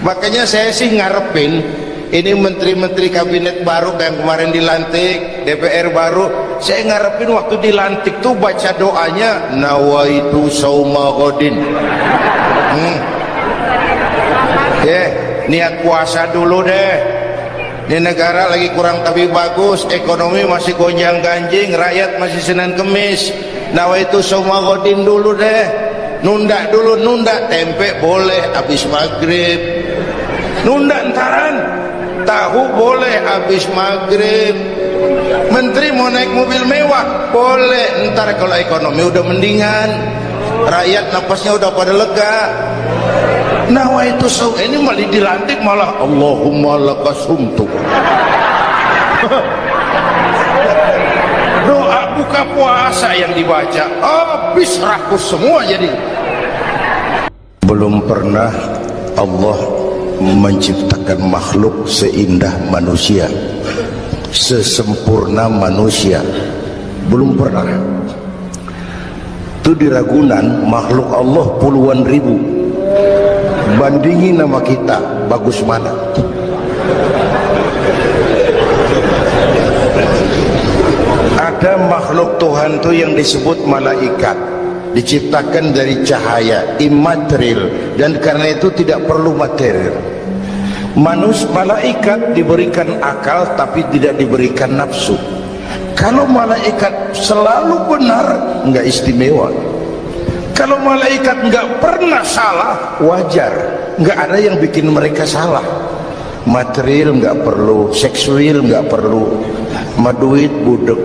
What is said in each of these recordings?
Makanya saya sih ngarepin ini menteri-menteri kabinet baru yang kemarin dilantik, DPR baru, saya ngarepin waktu dilantik tuh baca doanya nawaitu sauma ghadin. Niat puasa dulu deh. Ini negara lagi kurang tapi bagus, ekonomi masih gonjang ganjing, rakyat masih Senin Kemis. Nawaitu sauma ghadin dulu deh. Nunda dulu, nunda tempe boleh habis maghrib. Nunda entaran, tahu boleh habis maghrib. Menteri mau naik mobil mewah boleh, ntar kalau ekonomi udah mendingan, rakyat napasnya udah pada lega. Nawaitu saum, ini malah dilantik malah Allahumma lakasumtu. Doa buka puasa yang dibaca habis rakus semua. Jadi belum pernah Allah menciptakan makhluk seindah manusia, sesempurna manusia, belum pernah. Itu di Ragunan makhluk Allah puluhan ribu, bandingin nama kita bagus mana. Ada makhluk Tuhan tuh yang disebut malaikat, diciptakan dari cahaya, imaterial, dan karena itu tidak perlu material. Malaikat diberikan akal tapi tidak diberikan nafsu. Kalau malaikat selalu benar, nggak istimewa. Kalau malaikat nggak pernah salah, wajar. Nggak ada yang bikin mereka salah. Material nggak perlu, seksual nggak perlu, maduit budek,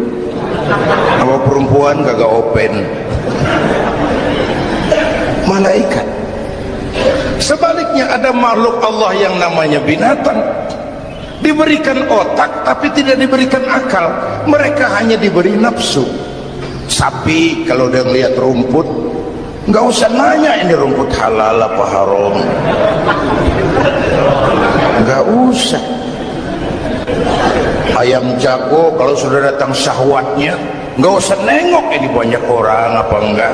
sama perempuan kagak open. Malaikat. Sebaliknya ada makhluk Allah yang namanya binatang, diberikan otak tapi tidak diberikan akal. Mereka hanya diberi nafsu. Sapi kalau dia lihat rumput, nggak usah nanya ini rumput halal apa haram, nggak usah. Ayam jago kalau sudah datang syahwatnya, nggak usah nengok ini banyak orang apa enggak,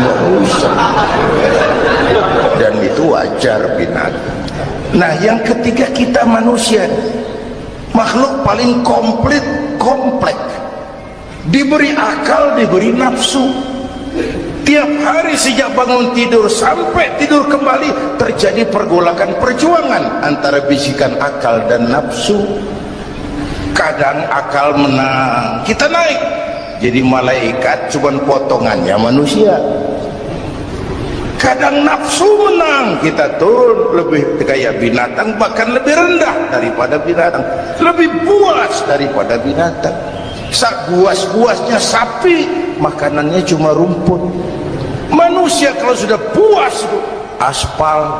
nggak usah. Dan itu wajar binatang. Nah yang ketiga kita manusia, makhluk paling komplek, diberi akal, diberi nafsu. Tiap hari sejak bangun tidur sampai tidur kembali terjadi pergolakan perjuangan antara bisikan akal dan nafsu. Kadang akal menang, kita naik jadi malaikat, cuman potongannya manusia. Kadang nafsu menang, kita turun lebih kayak binatang, bahkan lebih rendah daripada binatang, lebih buas daripada binatang. Buas-buasnya sapi, makanannya cuma rumput. Manusia kalau sudah puas, aspal,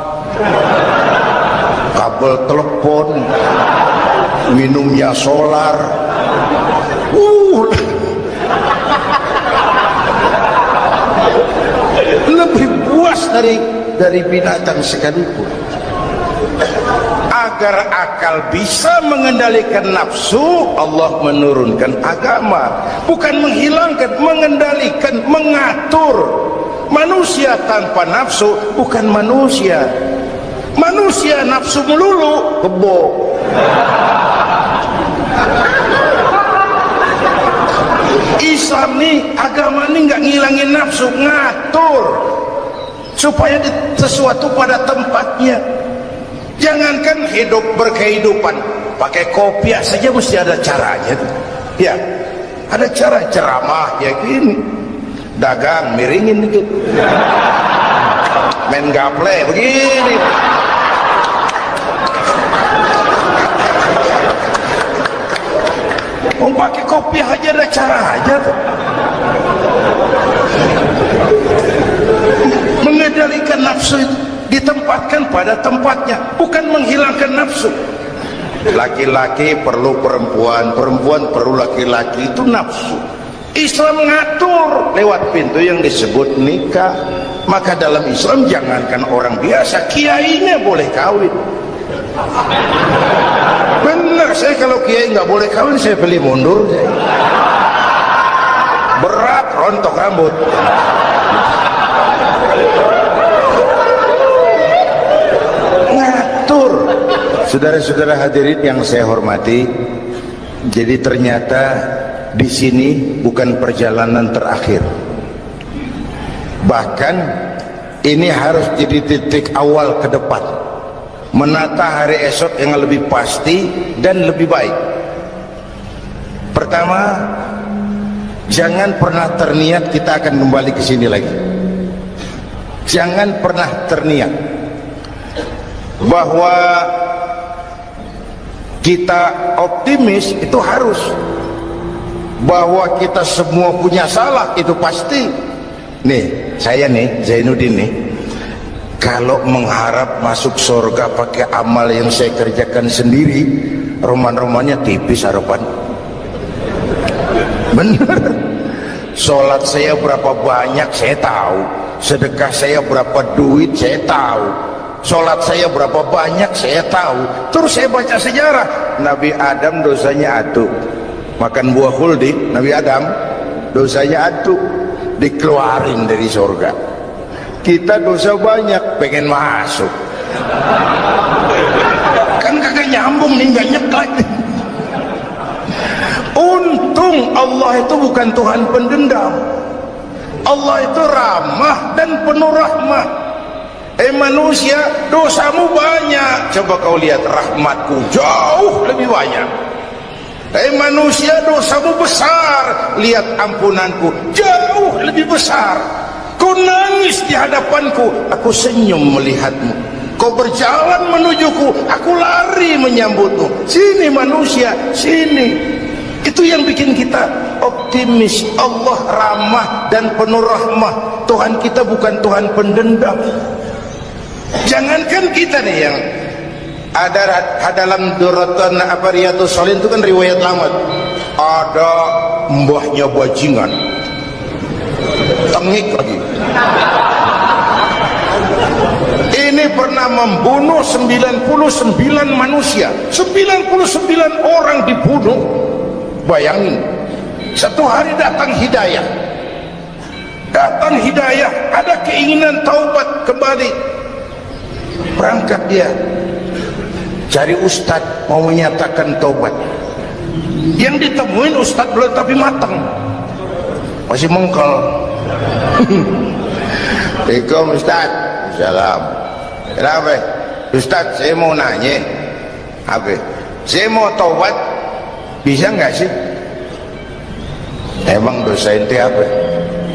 kabel telepon, minumnya solar, lebih puas dari binatang sekalipun. Agar akal bisa mengendalikan nafsu, Allah menurunkan agama, bukan menghilangkan, mengendalikan, mengatur. Manusia tanpa nafsu bukan manusia. Manusia nafsu melulu, kebo. Islam nih, agama nih nggak ngilangin nafsu, ngatur supaya sesuatu pada tempatnya. Jangankan hidup berkehidupan, pakai kopiah saja mesti ada caranya. Ya, ada cara ceramah ya gini, dagang miringin dikit, main gaple begini. Mau pakai kopiah aja ada cara aja. Mengendalikan nafsu itu ditempatkan pada tempatnya, bukan menghilangkan nafsu. Laki-laki perlu perempuan, perempuan perlu laki-laki, itu nafsu. Islam mengatur lewat pintu yang disebut nikah. Maka dalam Islam jangankan orang biasa, kiainya boleh kawin. Benar, saya kalau kiai nggak boleh kawin saya pilih mundur. Berat rontok rambut. Saudara-saudara hadirin yang saya hormati, jadi ternyata di sini bukan perjalanan terakhir. Bahkan ini harus jadi titik awal ke depan, menata hari esok yang lebih pasti dan lebih baik. Pertama, jangan pernah terniat kita akan kembali ke sini lagi. Jangan pernah terniat bahwa kita optimis, itu harus. Bahwa kita semua punya salah, itu pasti. Nih, saya nih, Zainuddin nih, kalau mengharap masuk surga pakai amal yang saya kerjakan sendiri, roman-romannya tipis harapan. Bener. Sholat saya berapa banyak saya tahu, sedekah saya berapa duit saya tahu, sholat saya berapa banyak saya tahu. Terus saya baca sejarah, Nabi Adam dosanya atu, makan buah khuldi. Nabi Adam dosanya atu, dikeluarin dari surga. Kita dosa banyak, pengen masuk, kan kagak nyambung nih, gak nyeklek. Untung Allah itu bukan Tuhan pendendam. Allah itu ramah dan penuh rahmat. Manusia, dosamu banyak, coba kau lihat rahmatku jauh lebih banyak. Manusia, dosamu besar, lihat ampunanku jauh lebih besar. Kau nangis di hadapanku, aku senyum melihatmu. Kau berjalan menujuku, aku lari menyambutmu. Sini manusia, sini. Itu yang bikin kita optimis. Allah ramah dan penuh rahmah. Tuhan kita bukan Tuhan pendendam. Jangankan kita nih yang ada dalam Durratan Riyadhus Shalihin itu kan riwayat lama. Ada mbahnya bajingan, tengik lagi. Ini pernah membunuh 99 manusia, 99 orang dibunuh. Bayangin, satu hari datang hidayah, ada keinginan taubat kembali, berangkat dia cari ustadz mau menyatakan taubat. Yang ditemuin ustadz belum tapi matang, masih mengkel. Assalamualaikum ustadz. Salam. Kenapa ustadz? Saya mau nanya, apa? Saya mau taubat, bisa nggak sih? Emang dosa ente apa?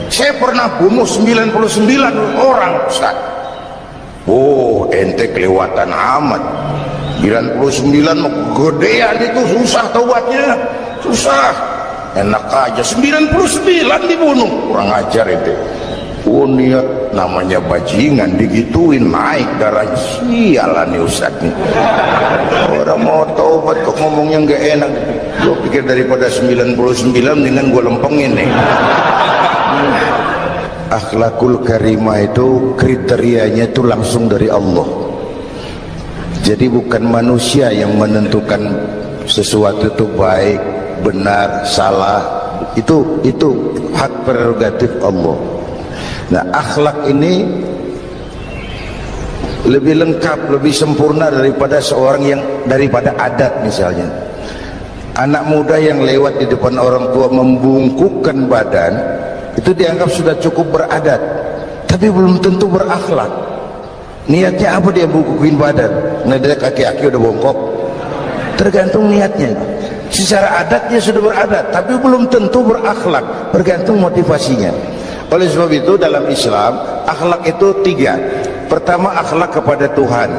Saya pernah bunuh 99 orang ustaz. Oh, ente kelewatan amat. 99 mah gedean itu, susah taubatnya, susah. Enak aja 99 dibunuh, kurang ajar ente. Oh, niat namanya bajingan digituin, naik darahnya. Sialan nih ustaz nih. Orang mau taubat kok ngomongnya nggak enak. Gue pikir daripada 99 dengan gue lempengin nih. Akhlakul karimah itu kriterianya itu langsung dari Allah. Jadi bukan manusia yang menentukan sesuatu itu baik, benar, salah. Itu hak prerogatif Allah. Nah, akhlak ini lebih lengkap, lebih sempurna daripada daripada adat. Misalnya anak muda yang lewat di depan orang tua membungkukkan badan, itu dianggap sudah cukup beradat, tapi belum tentu berakhlak. Niatnya apa dia bungkukin badan? Ngelihat kaki-kaki udah bongkok, tergantung niatnya. Secara adatnya sudah beradat, tapi belum tentu berakhlak, bergantung motivasinya. Oleh sebab itu dalam Islam akhlak itu 3. Pertama, akhlak kepada Tuhan.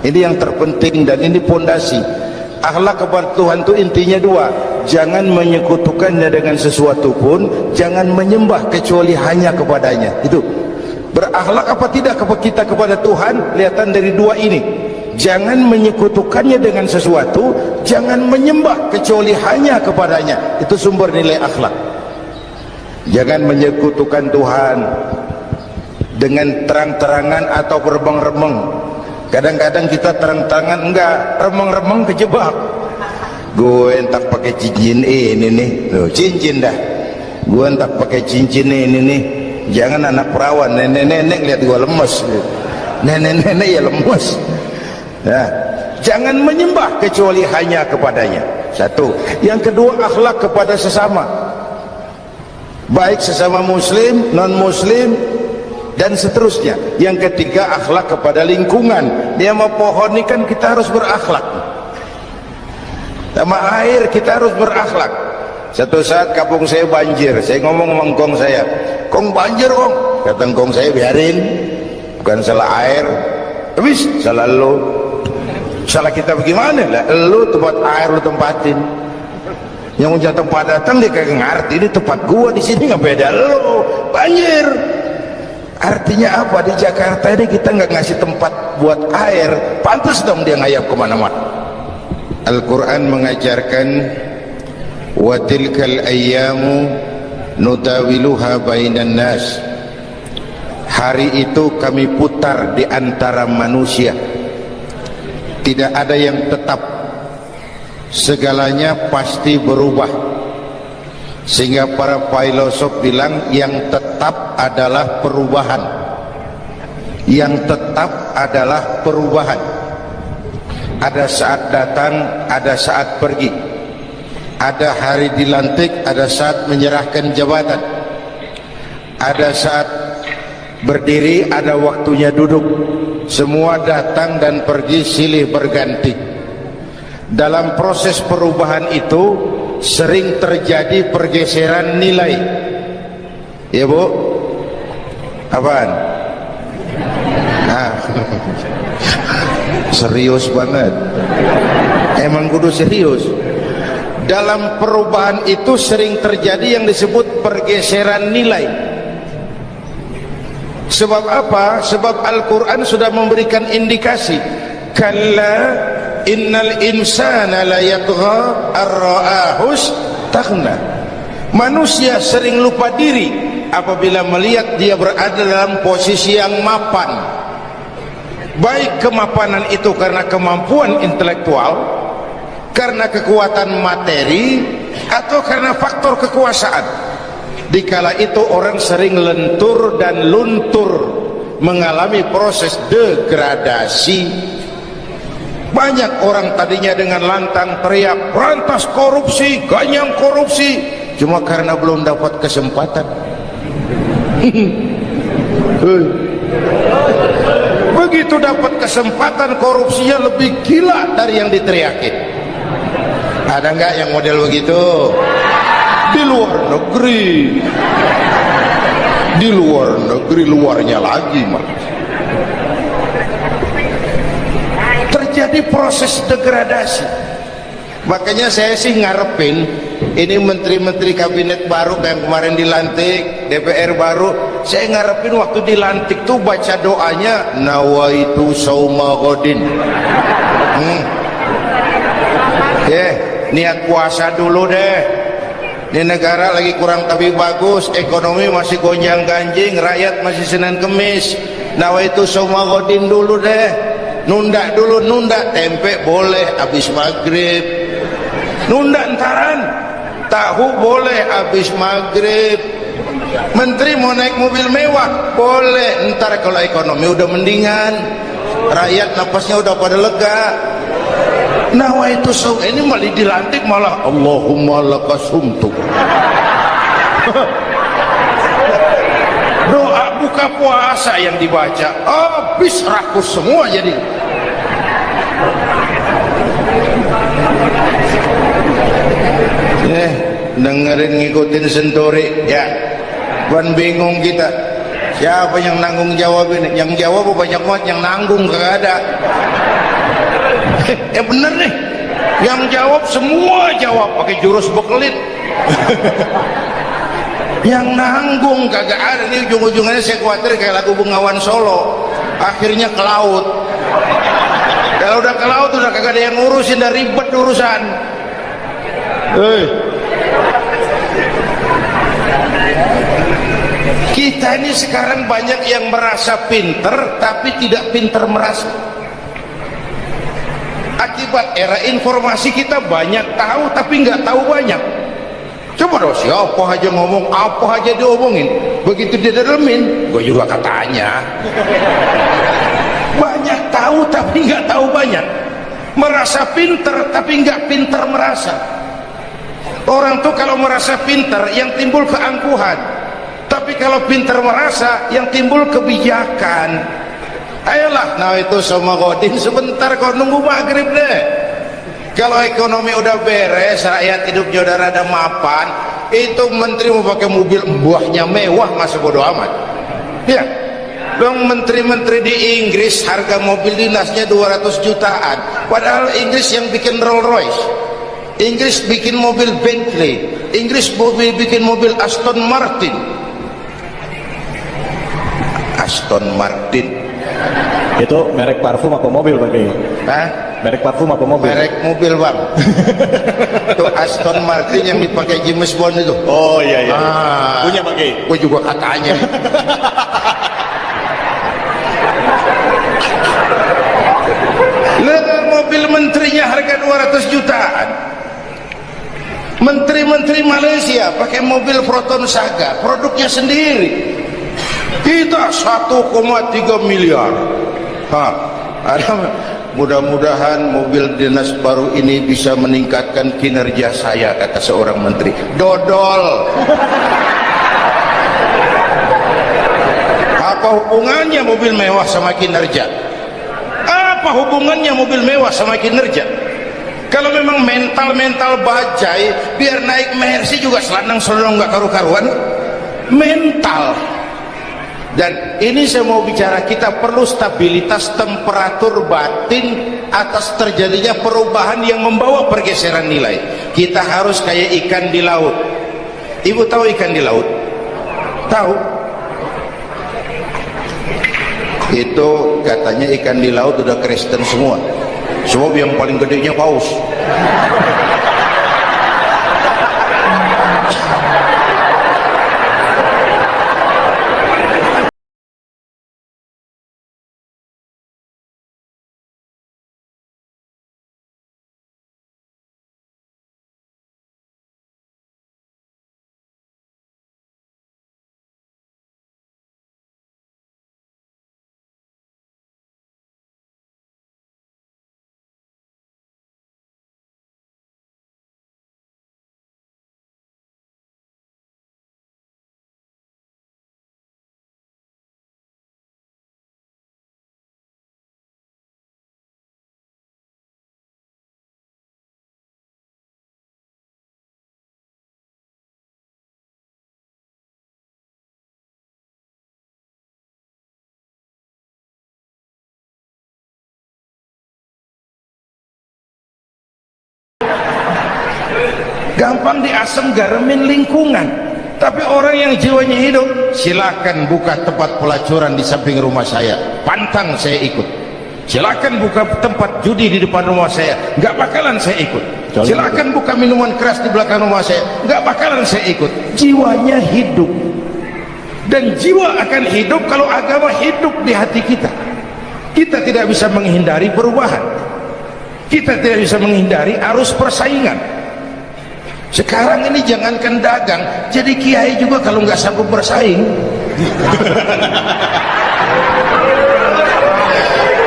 Ini yang terpenting dan ini pondasi. Akhlak kepada Tuhan itu intinya 2. Jangan menyekutukannya dengan sesuatu pun, jangan menyembah kecuali hanya kepadanya. Itu berakhlak apa tidak kita kepada Tuhan, kelihatan dari 2 ini. Jangan menyekutukannya dengan sesuatu, jangan menyembah kecuali hanya kepadanya. Itu sumber nilai akhlak. Jangan menyekutukan Tuhan dengan terang-terangan atau remeng-remeng. Kadang-kadang kita terang-terangan, enggak, remeng-remeng kejebak. Gue entak pakai cincin ini nih, loh, cincin dah. Gue entak pakai cincin ini nih. Jangan anak perawan, nenek-nenek lihat gue lemes. Nenek-nenek ya lemes. Nah, jangan menyembah kecuali hanya kepadanya. Satu. Yang kedua, akhlak kepada sesama, baik sesama muslim, non muslim, dan seterusnya. Yang ketiga, akhlak kepada lingkungan. Dia mau pohon ini kan kita harus berakhlak, sama air kita harus berakhlak. Satu saat kampung saya banjir, saya ngomong sama engkong saya, "Kong banjir kong." Kata engkong saya, "Biarin, bukan salah air." Habis salah lo. Salah kita bagaimana lah? Lo tempat air lo tempatin, yang punya tempat datang dia kagak ngerti ini tempat gua, di sini nggak beda lo. Banjir artinya apa? Di Jakarta ini kita nggak ngasih tempat buat air, pantas dong dia ngayap kemana-mana. Al-Quran mengajarkan, wa tilkal ayyamu nutawiluha bainan nas. Hari itu kami putar di antara manusia, tidak ada yang tetap, segalanya pasti berubah. Sehingga para filosof bilang yang tetap adalah perubahan, yang tetap adalah perubahan. Ada saat datang, ada saat pergi, ada hari dilantik, ada saat menyerahkan jabatan, ada saat berdiri, ada waktunya duduk. Semua datang dan pergi silih berganti. Dalam proses perubahan itu sering terjadi pergeseran nilai. Ya Bu? Apaan? Nah, serius banget. Emang kudu serius. Dalam perubahan itu sering terjadi yang disebut pergeseran nilai. Sebab apa? Sebab Al-Quran sudah memberikan indikasi, kalla innal insana la yatgha ar-ra'ahu istaghna. Manusia sering lupa diri apabila melihat dia berada dalam posisi yang mapan. Baik kemapanan itu karena kemampuan intelektual, karena kekuatan materi, atau karena faktor kekuasaan. Dikala itu orang sering lentur dan luntur, mengalami proses degradasi. Banyak orang tadinya dengan lantang teriak, "Berantas korupsi, ganyang korupsi," cuma karena belum dapat kesempatan. Begitu dapat kesempatan, korupsinya lebih gila dari yang diteriakin. Ada nggak yang model begitu? Di luar negeri, di luar negeri, luarnya lagi malah terjadi proses degradasi. Makanya saya sih ngarepin ini menteri-menteri kabinet baru yang kemarin dilantik, DPR baru, saya ngarepin waktu dilantik tuh baca doanya, nawaitu sauma godin. Niat puasa dulu deh. Ini negara lagi kurang tapi bagus, ekonomi masih gonjang ganjing, rakyat masih Senin Kemis. Nawaitu sauma godin dulu deh. Nunda dulu, nunda tempe boleh habis maghrib, nunda entaran tahu boleh habis maghrib. Menteri mau naik mobil mewah boleh, ntar kalau ekonomi udah mendingan, rakyat napasnya udah pada lega. Nawaitu saum, ini malah dilantik malah Allahumma lakasumtu. Doa buka puasa yang dibaca habis rakus semua jadi. Dengerin ngikutin senturi ya, bukan bingung kita siapa yang nanggung jawab ini. Yang jawab banyak banget, yang nanggung kagak ada. Bener nih, yang jawab semua jawab pakai jurus bekelit. Yang nanggung kagak ada. Nih ujung-ujungnya saya khawatir kayak lagu Bengawan Solo, akhirnya ke laut. Kalau udah ke laut udah kagak ada yang ngurusin, udah ribet urusan. Kita ini sekarang banyak yang merasa pinter tapi tidak pinter merasa. Akibat era informasi kita banyak tahu tapi nggak tahu banyak. Coba dong, siapa aja ngomong, apa aja diomongin, begitu dia dalemin, gue juga katanya. Banyak tahu tapi nggak tahu banyak. merasa pinter tapi nggak pinter merasa. Orang tuh kalau merasa pinter yang timbul keangkuhan, tapi kalau pinter merasa yang timbul kebijakan. Ayolah, nah itu sama godin sebentar, kau nunggu maghrib deh. Kalau ekonomi udah beres, rakyat hidupnya udah rada mapan, itu menteri mau pakai mobil buahnya mewah, masa bodo amat. Ya, dong menteri-menteri di Inggris harga mobil dinasnya 200 jutaan, padahal Inggris yang bikin Rolls Royce, Inggris bikin mobil Bentley, Inggris bikin mobil Aston Martin. Aston Martin itu merek parfum apa mobil Pak Kiai? Hah? Merek parfum apa mobil? Merek mobil bang. Itu Aston Martin yang dipakai James Bond itu. Oh iya iya. Punya Pak Kiai? Gue juga katanya. Lihat mobil menterinya harga 200 jutaan. Menteri-menteri Malaysia pakai mobil Proton Saga, produknya sendiri. Kita 1,3 miliar. Mudah-mudahan mobil dinas baru ini bisa meningkatkan kinerja saya, kata seorang menteri. Dodol. Apa hubungannya mobil mewah sama kinerja? Apa hubungannya mobil mewah sama kinerja? Kalau memang mental bajai, biar naik Mercy juga selanang-selanang nggak karu-karuan. Mental. Dan ini saya mau bicara, kita perlu stabilitas temperatur batin atas terjadinya perubahan yang membawa pergeseran nilai. Kita harus kayak ikan di laut. Ibu tahu ikan di laut? Tahu? Itu katanya ikan di laut udah Kristen semua, sebab yang paling gedenya paus. Gampang diasem garemin lingkungan. Tapi orang yang jiwanya hidup, silakan buka tempat pelacuran di samping rumah saya, pantang saya ikut. Silakan buka tempat judi di depan rumah saya, nggak bakalan saya ikut. Silakan buka minuman keras di belakang rumah saya, nggak bakalan saya ikut. Jiwanya hidup, dan jiwa akan hidup kalau agama hidup di hati kita. Kita tidak bisa menghindari perubahan, kita tidak bisa menghindari arus persaingan. Sekarang ini jangankan dagang, jadi kiai juga kalau nggak sanggup bersaing.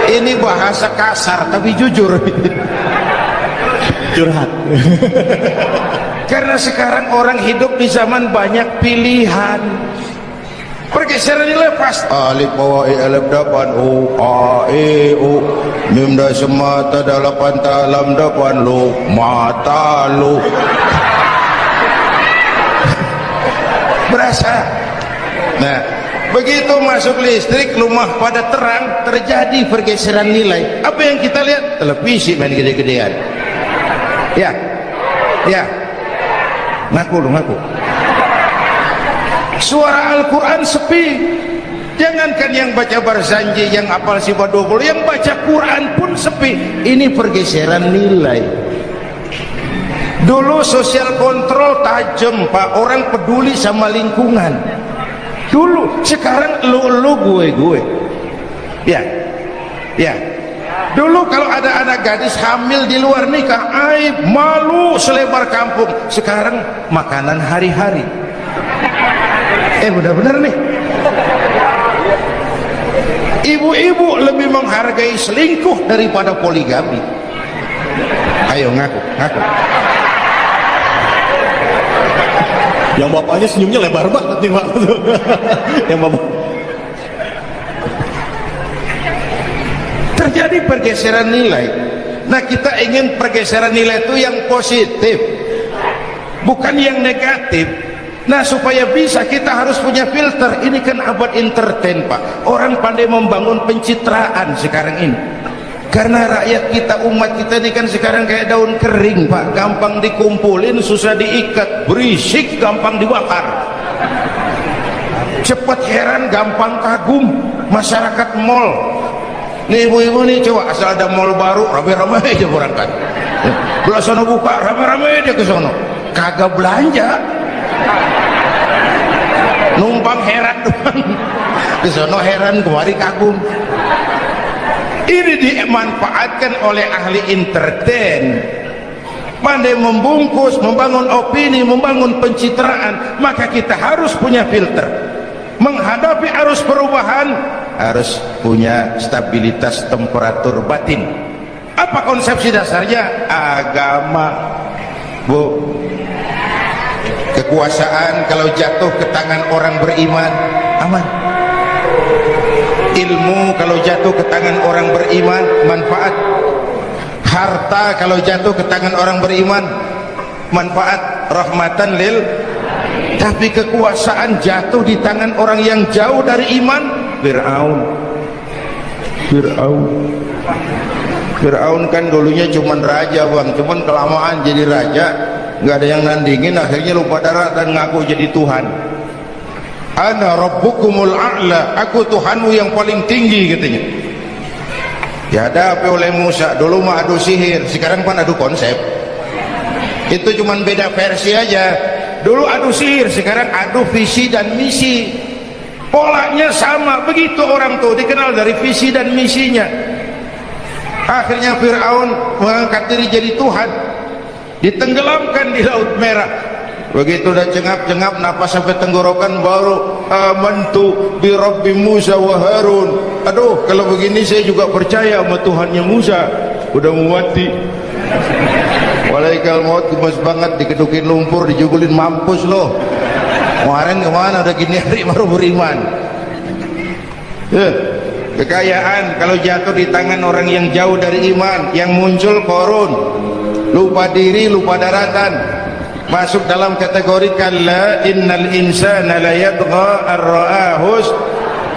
Ini bahasa kasar tapi jujur. Curhat. Karena sekarang orang hidup di zaman banyak pilihan. Pergeseran nilai pas. Alif bawah alif depan u a e u mim da semata dalapan talam depan lu mata lu. Berasa. Nah, begitu masuk listrik, rumah pada terang, terjadi pergeseran nilai. Apa yang kita lihat? Televisi main gede-gedean. Ya, ya. Ngaku lu, ngaku. Suara Al-Quran sepi. Jangankan yang baca Barzanji, yang hafal Sifat 20, yang baca Quran pun sepi. Ini pergeseran nilai. Dulu sosial kontrol tajam Pak, orang peduli sama lingkungan dulu. Sekarang lu gue. Ya, ya. Dulu kalau ada anak gadis hamil di luar nikah, aib, malu selebar kampung. Sekarang makanan hari-hari. Benar-benar nih. Ibu-ibu lebih menghargai selingkuh daripada poligami. Ayo ngaku. Yang bapaknya senyumnya lebar banget nih Pak. Yang bapak. Terjadi pergeseran nilai. Nah, kita ingin pergeseran nilai itu yang positif, bukan yang negatif. Nah, supaya bisa kita harus punya filter. Ini kan abad entertain Pak, orang pandai membangun pencitraan sekarang ini. Karena rakyat kita, umat kita ini kan sekarang kayak daun kering Pak, gampang dikumpulin, susah diikat, berisik, gampang dibakar, cepat heran, gampang kagum. Masyarakat mall nih, ibu-ibu nih, coba asal ada mall baru, rame-rame aja berangkat, belah sono buka, rame-rame aja ke sono, kagak belanja, numpang heran doang, ke sono heran, kemari kagum. Ini dimanfaatkan oleh ahli entertain, pandai membungkus, membangun opini, membangun pencitraan. Maka kita harus punya filter menghadapi arus perubahan, harus punya stabilitas temperatur batin. Apa konsepsi dasarnya? Agama, Bu. Kekuasaan kalau jatuh ke tangan orang beriman, aman. Ilmu kalau jatuh ke tangan orang beriman, manfaat. Harta kalau jatuh ke tangan orang beriman, manfaat, rahmatan lil. Tapi kekuasaan jatuh di tangan orang yang jauh dari iman, Fir'aun kan dulunya cuman raja Bang, cuman kelamaan jadi raja, nggak ada yang nandingin, akhirnya lupa darah dan ngaku jadi Tuhan. Ana rabbukumul a'la, aku Tuhanmu yang paling tinggi katanya. Dihadapi oleh Musa, dulu mah adu sihir, sekarang kan adu konsep. Itu cuman beda versi aja. Dulu adu sihir, sekarang adu visi dan misi. Polanya sama, begitu orang tuh dikenal dari visi dan misinya. Akhirnya Fir'aun mengangkat diri jadi Tuhan, ditenggelamkan di Laut Merah. Begitu udah cengap-cengap napas sampai tenggorokan, baru amantu bi Rabbi Musa wa Harun. Aduh, kalau begini saya juga percaya sama Tuhannya Musa. Udah mau mati, walaikal maut, gemes banget, dikedukin lumpur, dijugulin, mampus loh. Kemarin kemana, udah gini hari baru beriman. Kekayaan kalau jatuh di tangan orang yang jauh dari iman, yang muncul korun, lupa diri, lupa daratan, masuk dalam kategori kalla innal insana la yatgha ar-ra'ahus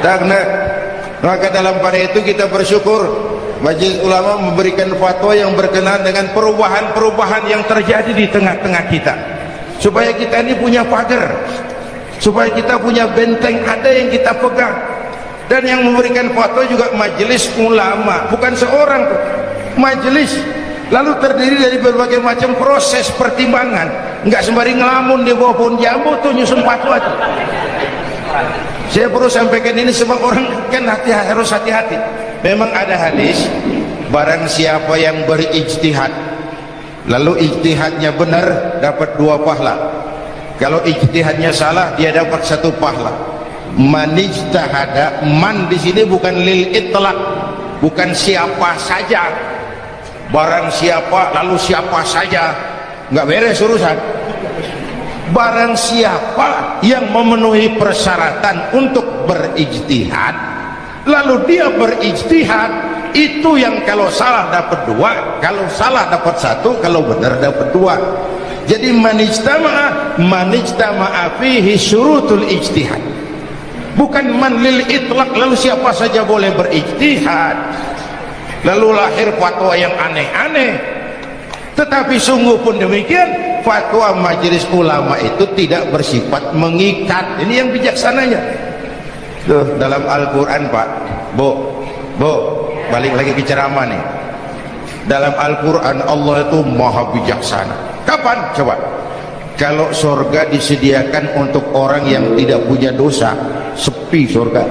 taghna. Maka dalam pada itu kita bersyukur Majelis Ulama memberikan fatwa yang berkenaan dengan perubahan-perubahan yang terjadi di tengah-tengah kita, supaya kita ini punya pagar, supaya kita punya benteng ada yang kita pegang. Dan yang memberikan fatwa juga Majelis Ulama, bukan seorang majelis, lalu terdiri dari berbagai macam proses pertimbangan. Enggak sembari ngelamun di bawah pohon jambu tuh nyusun fatwa. Saya perlu sampaikan ini sebab orang kan harus hati-hati. Memang ada hadis, barang siapa yang berijtihad lalu ijtihadnya benar dapat 2 pahala, kalau ijtihadnya salah dia dapat 1 pahala. Man ijtahada, man di sini bukan lil itlaq, bukan siapa saja, barang siapa lalu siapa saja, nggak beres urusan. Barang siapa yang memenuhi persyaratan untuk berijtihad lalu dia berijtihad, itu yang kalau salah dapat 2, kalau salah dapat 1, kalau benar dapat 2. Jadi manijtama'a fihi syurutul ijtihad, bukan man lil itlaq lalu siapa saja boleh berijtihad, lalu lahir fatwa yang aneh-aneh. Tetapi sungguh pun demikian, fatwa Majelis Ulama itu tidak bersifat mengikat. Ini yang bijaksananya. Tuh, dalam Al-Quran Pak, Bu, balik lagi ke ceramah nih. Dalam Al-Quran Allah itu maha bijaksana. Kapan? Coba. Kalau surga disediakan untuk orang yang tidak punya dosa, sepi surga.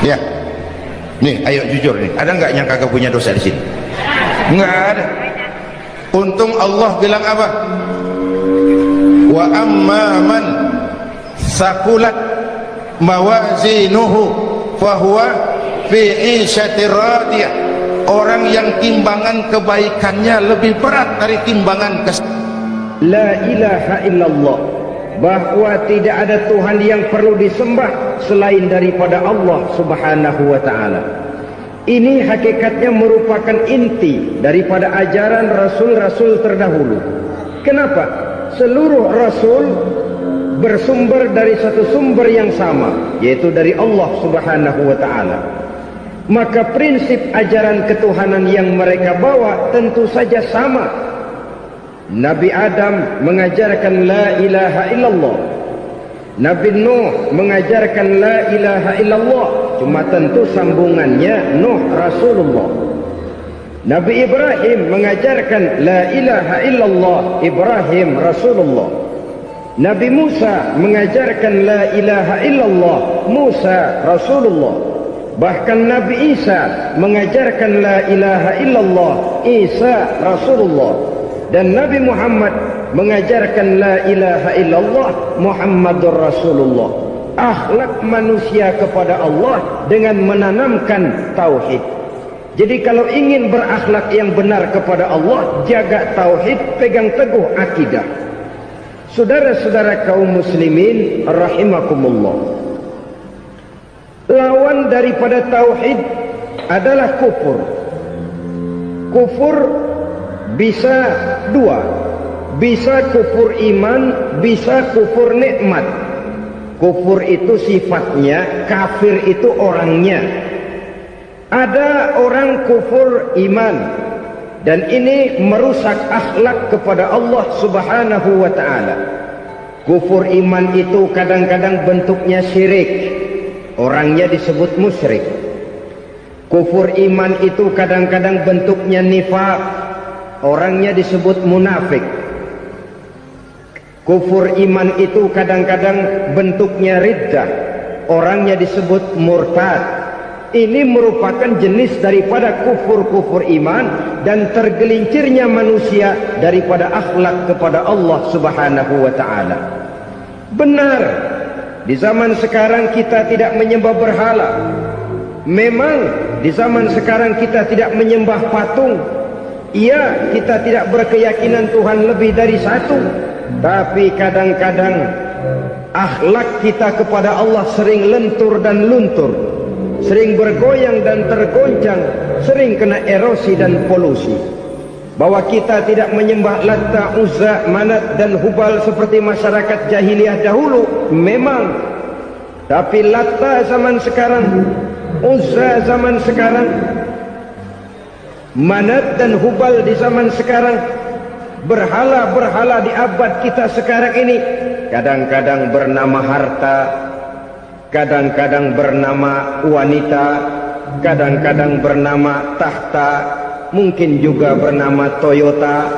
Ya, nih, ayo jujur nih, ada nggak yang kagak punya dosa di sini? Nggak ada. Untung Allah bilang apa? Wa amma man sakulat mawazinuhu fahuwa fi 'ishatir radiyah. orang yang timbangan kebaikannya lebih berat dari timbangan La ilaha illallah, bahwa tidak ada Tuhan yang perlu disembah selain daripada Allah subhanahu wa ta'ala. Ini hakikatnya merupakan inti daripada ajaran rasul-rasul terdahulu. Kenapa? Seluruh rasul bersumber dari satu sumber yang sama, yaitu dari Allah subhanahu wa ta'ala. Maka prinsip ajaran ketuhanan yang mereka bawa tentu saja sama. Nabi Adam mengajarkan la ilaha illallah, Nabi Nuh mengajarkan la ilaha illallah, cuma tentu sambungannya Nuh Rasulullah. Nabi Ibrahim mengajarkan la ilaha illallah, Ibrahim Rasulullah. Nabi Musa mengajarkan la ilaha illallah, Musa Rasulullah. Bahkan Nabi Isa mengajarkan la ilaha illallah, Isa Rasulullah. Dan Nabi Muhammad mengajarkan la ilaha illallah, Muhammadur Rasulullah. Akhlak manusia kepada Allah dengan menanamkan tauhid. Jadi kalau ingin berakhlak yang benar kepada Allah, jaga tauhid, pegang teguh akidah. Saudara-saudara kaum muslimin rahimakumullah, lawan daripada tauhid adalah kufur. Kufur bisa dua, bisa kufur iman, bisa kufur nikmat. Kufur itu sifatnya, kafir itu orangnya. Ada orang kufur iman, dan ini merusak akhlak kepada Allah subhanahu wa ta'ala. Kufur iman itu kadang-kadang bentuknya syirik, orangnya disebut musyrik. Kufur iman itu kadang-kadang bentuknya nifaq, orangnya disebut munafik. Kufur iman itu kadang-kadang bentuknya riddah, orangnya disebut murtad. Ini merupakan jenis daripada kufur-kufur iman dan tergelincirnya manusia daripada akhlak kepada Allah subhanahu wa ta'ala. Benar, di zaman sekarang kita tidak menyembah berhala. Memang di zaman sekarang kita tidak menyembah patung. Iya, kita tidak berkeyakinan Tuhan lebih dari satu. Tapi kadang-kadang akhlak kita kepada Allah sering lentur dan luntur, sering bergoyang dan tergoncang, sering kena erosi dan polusi. Bahwa kita tidak menyembah Latta, Uzza, Manat dan Hubal seperti masyarakat jahiliyah dahulu, memang. Tapi Latta zaman sekarang, Uzza zaman sekarang, Manat dan Hubal di zaman sekarang, berhala-berhala di abad kita sekarang ini, kadang-kadang bernama harta, kadang-kadang bernama wanita, kadang-kadang bernama tahta, mungkin juga bernama Toyota.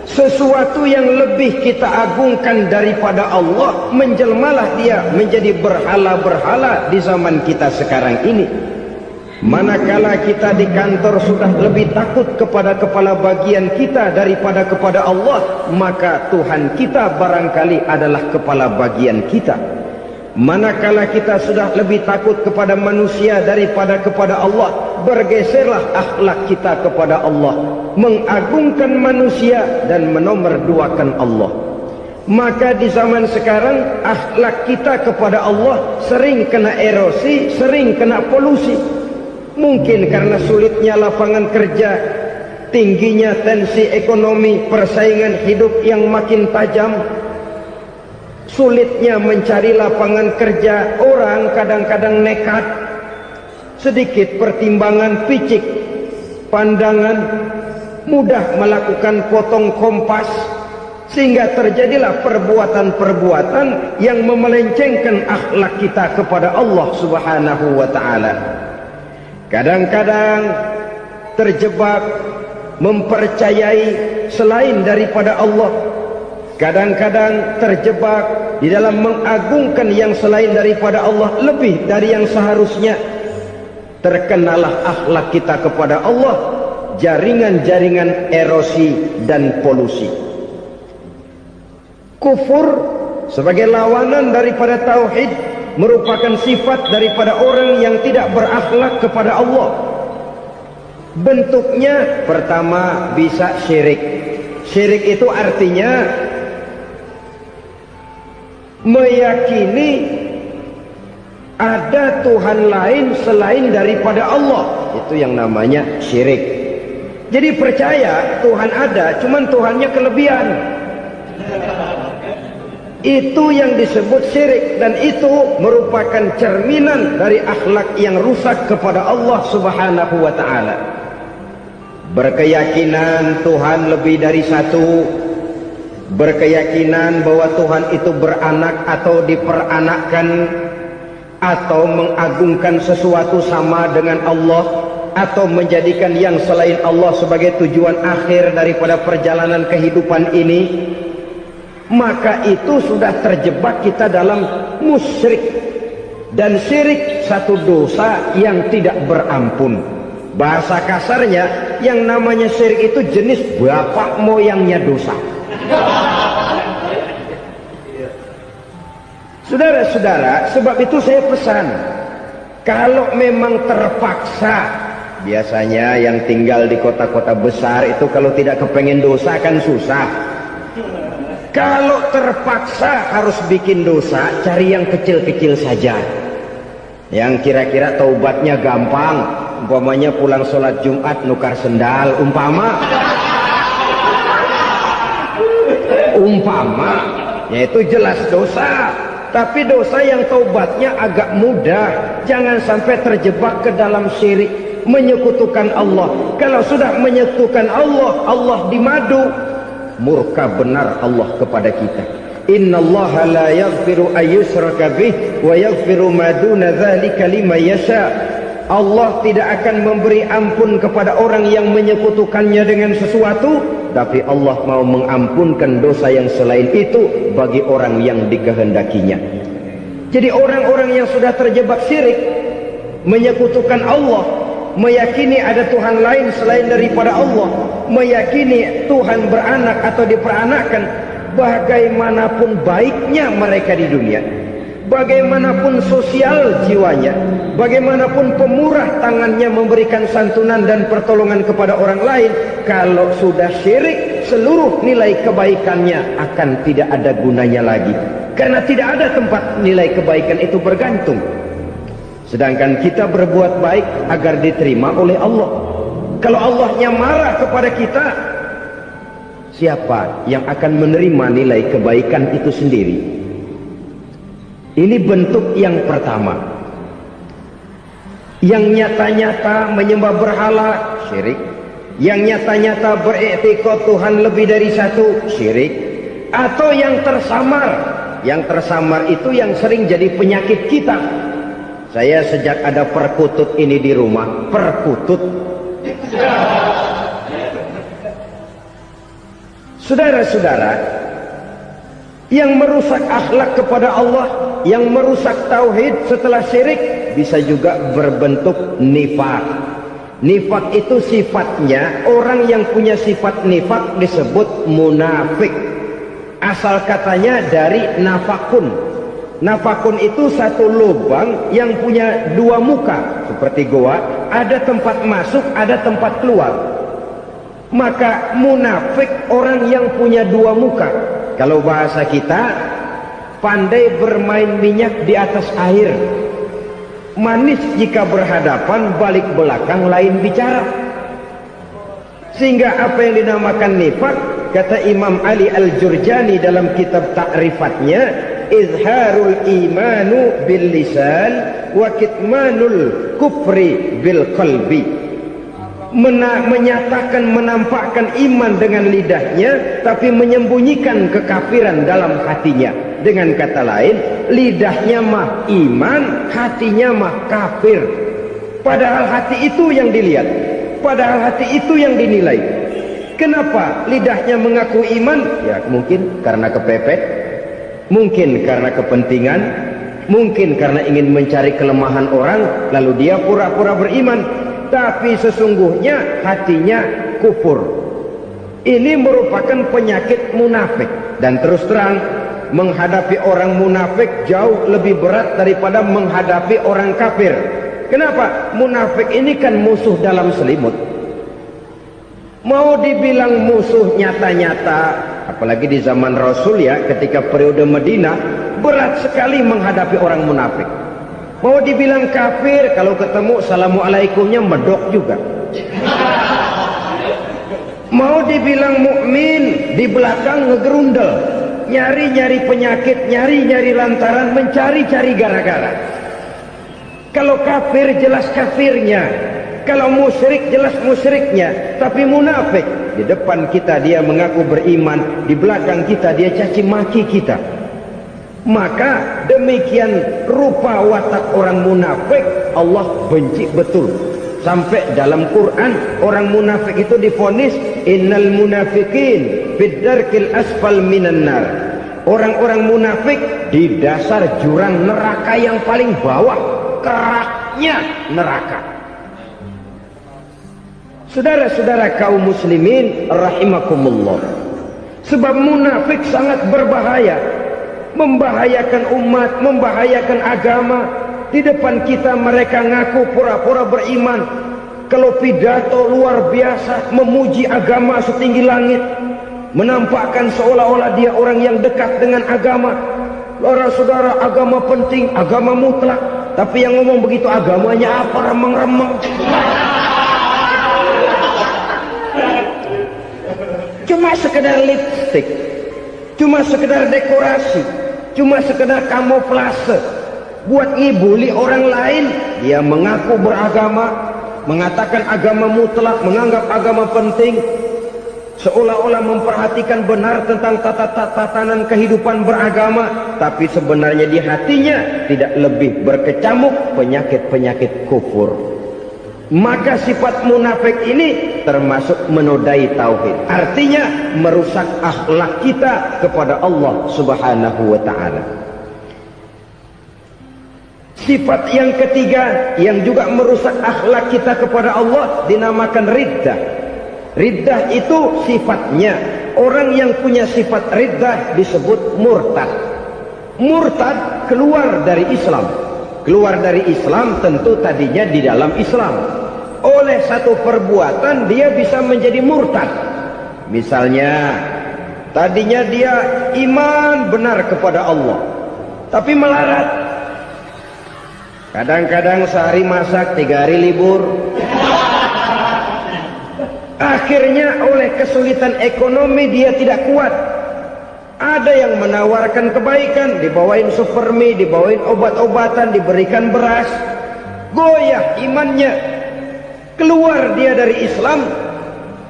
Sesuatu yang lebih kita agungkan daripada Allah, menjelmalah dia menjadi berhala-berhala di zaman kita sekarang ini. Manakala kita di kantor sudah lebih takut kepada kepala bagian kita daripada kepada Allah, maka Tuhan kita barangkali adalah kepala bagian kita. Manakala kita sudah lebih takut kepada manusia daripada kepada Allah, bergeserlah akhlak kita kepada Allah, mengagungkan manusia dan menomorduakan Allah. Maka di zaman sekarang akhlak kita kepada Allah sering kena erosi, sering kena polusi. Mungkin karena sulitnya lapangan kerja, tingginya tensi ekonomi, persaingan hidup yang makin tajam, sulitnya mencari lapangan kerja, orang kadang-kadang nekat, sedikit pertimbangan, picik pandangan, mudah melakukan potong kompas, sehingga terjadilah perbuatan-perbuatan yang memelencengkan akhlak kita kepada Allah subhanahu wa ta'ala. Kadang-kadang terjebak mempercayai selain daripada Allah. Kadang-kadang terjebak di dalam mengagungkan yang selain daripada Allah lebih dari yang seharusnya. Terkenalah akhlak kita kepada Allah, jaringan-jaringan erosi dan polusi. Kufur sebagai lawanan daripada tauhid merupakan sifat daripada orang yang tidak berakhlak kepada Allah. Bentuknya pertama bisa syirik. Syirik itu artinya meyakini ada Tuhan lain selain daripada Allah. Itu yang namanya syirik. Jadi percaya Tuhan ada, cuman Tuhannya kelebihan. Itu yang disebut syirik, dan itu merupakan cerminan dari akhlak yang rusak kepada Allah Subhanahu wa taala. Berkeyakinan Tuhan lebih dari satu, berkeyakinan bahwa Tuhan itu beranak atau diperanakkan, atau mengagungkan sesuatu sama dengan Allah, atau menjadikan yang selain Allah sebagai tujuan akhir daripada perjalanan kehidupan ini, maka itu sudah terjebak kita dalam musyrik. Dan syirik satu dosa yang tidak berampun. Bahasa kasarnya, yang namanya syirik itu jenis bapak moyangnya dosa. Saudara-saudara, sebab itu saya pesan, kalau memang terpaksa, biasanya yang tinggal di kota-kota besar itu kalau tidak kepengen dosa kan susah. Kalau terpaksa harus bikin dosa, cari yang kecil-kecil saja, yang kira-kira taubatnya gampang. Umpamanya pulang sholat Jumat nukar sendal, umpama, yaitu jelas dosa. Tapi dosa yang taubatnya agak mudah. Jangan sampai terjebak ke dalam syirik, menyekutukan Allah. Kalau sudah menyekutukan Allah, Allah dimadu, murka benar Allah kepada kita. Innallaha la yaghfiru ayyushraka bih wa yaghfiru ma duna dzalika liman yasha. Allah tidak akan memberi ampun kepada orang yang menyekutukannya dengan sesuatu, tapi Allah mau mengampunkan dosa yang selain itu bagi orang yang dikehendakinya. Jadi orang-orang yang sudah terjebak syirik, menyekutukan Allah, meyakini ada Tuhan lain selain daripada Allah, meyakini Tuhan beranak atau diperanakkan, bagaimanapun baiknya mereka di dunia, bagaimanapun sosial jiwanya, bagaimanapun pemurah tangannya memberikan santunan dan pertolongan kepada orang lain, kalau sudah syirik, seluruh nilai kebaikannya akan tidak ada gunanya lagi. Karena tidak ada tempat nilai kebaikan itu bergantung. Sedangkan kita berbuat baik agar diterima oleh Allah. Kalau Allahnya marah kepada kita, siapa yang akan menerima nilai kebaikan itu sendiri? Ini bentuk yang pertama. Yang nyata-nyata menyembah berhala, syirik. Yang nyata-nyata beriktikad Tuhan lebih dari satu, syirik. Atau yang tersamar. Yang tersamar itu yang sering jadi penyakit kita. Saya sejak ada perkutut ini di rumah, perkutut. Saudara-saudara, yang merusak akhlak kepada Allah, yang merusak tauhid setelah syirik, bisa juga berbentuk nifak. Nifak itu sifatnya, orang yang punya sifat nifak disebut munafik. Asal katanya dari nafakun. Nafakun itu satu lubang yang punya dua muka, seperti goa, ada tempat masuk, ada tempat keluar. Maka munafik orang yang punya dua muka. Kalau bahasa kita, pandai bermain minyak di atas air, manis jika berhadapan, balik belakang lain bicara. Sehingga apa yang dinamakan nifak, kata Imam Ali Al-Jurjani dalam kitab ta'rifatnya, izharul imanu bil lisan wa kitmanul kufri bil qalbi. Menyatakan, menampakkan iman dengan lidahnya, tapi menyembunyikan kekafiran dalam hatinya. Dengan kata lain, lidahnya mah iman, hatinya mah kafir. Padahal hati itu yang dilihat, padahal hati itu yang dinilai. Kenapa lidahnya mengaku iman? Ya mungkin karena kepepet, mungkin karena kepentingan, mungkin karena ingin mencari kelemahan orang, lalu dia pura-pura beriman. Tapi sesungguhnya hatinya kufur. Ini merupakan penyakit munafik. Dan terus terang, menghadapi orang munafik jauh lebih berat daripada menghadapi orang kafir. Kenapa? Munafik ini kan musuh dalam selimut. Mau dibilang musuh nyata-nyata, apalagi di zaman Rasul ya, ketika periode Madinah, berat sekali menghadapi orang munafik. Mau dibilang kafir, kalau ketemu assalamualaikumnya medok juga. Mau dibilang mukmin, di belakang ngegerundel, nyari-nyari penyakit, nyari-nyari lantaran, mencari-cari gara-gara. Kalau kafir jelas kafirnya, kalau musyrik jelas musyriknya. Tapi munafik, di depan kita dia mengaku beriman, di belakang kita dia caci maki kita. Maka demikian rupa watak orang munafik Allah benci betul. Sampai dalam Quran orang munafik itu divonis innal munafiqin fid darkil asfal minan nar. Orang-orang munafik di dasar jurang neraka yang paling bawah, keraknya neraka. Saudara-saudara kaum muslimin rahimakumullah. Sebab munafik sangat berbahaya, membahayakan umat, membahayakan agama. Di depan kita mereka ngaku pura-pura beriman, kalau pidato luar biasa memuji agama setinggi langit, menampakkan seolah-olah dia orang yang dekat dengan agama. Saudara-saudara, agama penting, agama mutlak. Tapi yang ngomong begitu agamanya apa? Remeng-remeng. Cuma sekedar lipstik, cuma sekedar dekorasi, cuma sekedar kamuflase buat ngibuli orang lain. Dia mengaku beragama, mengatakan agama mutlak, menganggap agama penting, seolah-olah memperhatikan benar tentang tatanan kehidupan beragama, tapi sebenarnya di hatinya tidak lebih berkecamuk penyakit-penyakit kufur. Maka sifat munafik ini termasuk menodai tauhid, artinya merusak akhlak kita kepada Allah Subhanahu wa ta'ala. Sifat yang ketiga yang juga merusak akhlak kita kepada Allah dinamakan riddah. Riddah itu sifatnya, orang yang punya sifat riddah disebut murtad. Murtad keluar dari Islam. Keluar dari Islam tentu tadinya di dalam Islam. Oleh satu perbuatan dia bisa menjadi murtad. Misalnya tadinya dia iman benar kepada Allah, tapi melarat. Kadang-kadang sehari masak, 3 hari libur. Akhirnya oleh kesulitan ekonomi dia tidak kuat. Ada yang menawarkan kebaikan, dibawain supermi, dibawain obat-obatan, diberikan beras. Goyah imannya. Keluar dia dari Islam,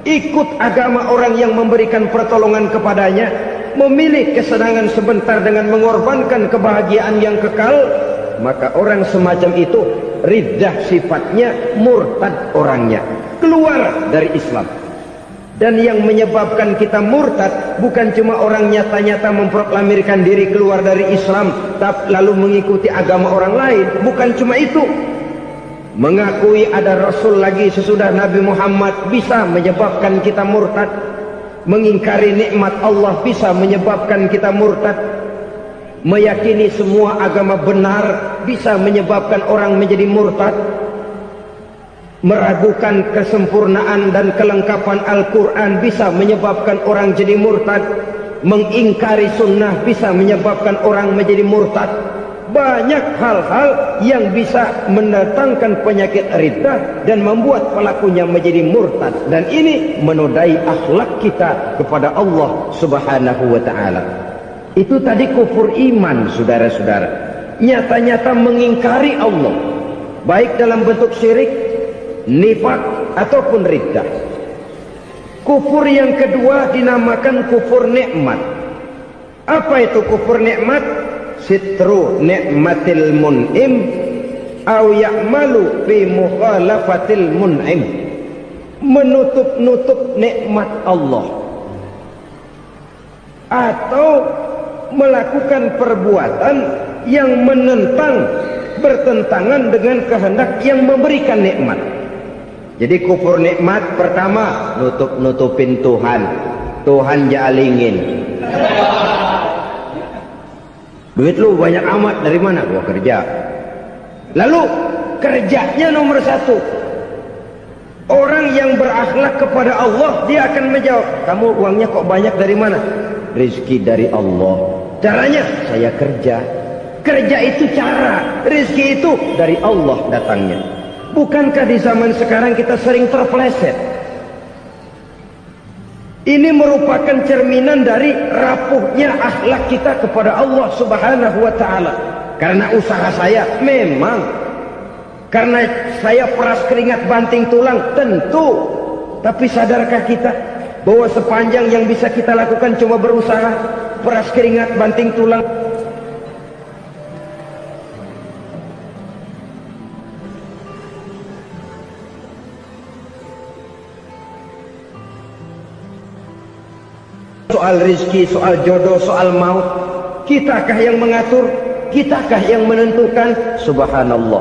ikut agama orang yang memberikan pertolongan kepadanya, memilih kesenangan sebentar dengan mengorbankan kebahagiaan yang kekal. Maka orang semacam itu riddah sifatnya, murtad orangnya, keluar dari Islam. Dan yang menyebabkan kita murtad bukan cuma orang nyata-nyata memproklamirkan diri keluar dari Islam tapi lalu mengikuti agama orang lain. Bukan cuma itu, mengakui ada Rasul lagi sesudah Nabi Muhammad bisa menyebabkan kita murtad. Mengingkari nikmat Allah bisa menyebabkan kita murtad. Meyakini semua agama benar bisa menyebabkan orang menjadi murtad. Meragukan kesempurnaan dan kelengkapan Al-Quran bisa menyebabkan orang jadi murtad. Mengingkari sunnah bisa menyebabkan orang menjadi murtad. Banyak hal-hal yang bisa mendatangkan penyakit riddah dan membuat pelakunya menjadi murtad. Dan ini menodai akhlak kita kepada Allah Subhanahu wa ta'ala. Itu tadi kufur iman, saudara-saudara. Nyata-nyata mengingkari Allah, baik dalam bentuk syirik, nifak, ataupun riddah. Kufur yang kedua dinamakan kufur nikmat. Apa itu kufur nikmat? Sitru nikmatil mun'im au ya'malu fi mukhalafatil mun'im. Menutup-nutup nikmat Allah, atau melakukan perbuatan yang menentang, bertentangan dengan kehendak yang memberikan nikmat. Jadi kufur nikmat pertama, nutup-nutupin Tuhan. Tuhan jalingin. Duit lu banyak amat, dari mana? Gua kerja. Lalu kerjanya nomor satu. Orang yang berakhlak kepada Allah, dia akan menjawab, kamu uangnya kok banyak, dari mana? Rezeki dari Allah. Caranya, saya kerja. Kerja itu cara, rezeki itu dari Allah datangnya. Bukankah di zaman sekarang kita sering terpeleset? Ini merupakan cerminan dari rapuhnya akhlak kita kepada Allah Subhanahu wa ta'ala. Karena usaha saya memang, karena saya peras keringat banting tulang, tentu. Tapi sadarkah kita bahwa sepanjang yang bisa kita lakukan cuma berusaha, peras keringat banting tulang? Soal rizki, soal jodoh, soal maut, kitakah yang mengatur? Kitakah yang menentukan? Subhanallah,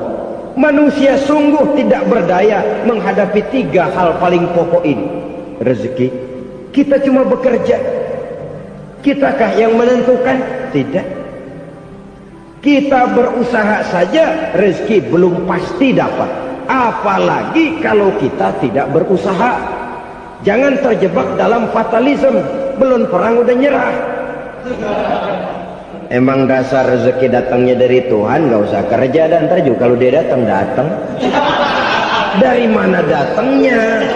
manusia sungguh tidak berdaya menghadapi 3 hal paling pokok ini. Rezeki, kita cuma bekerja. Kitakah yang menentukan? Tidak. Kita berusaha saja, rezeki belum pasti dapat, apalagi kalau kita tidak berusaha. Jangan terjebak dalam fatalisme, belum perang udah nyerah. Emang dasar rezeki datangnya dari Tuhan, nggak usah kerja, dan ntar juga kalau dia datang. Dari mana datangnya?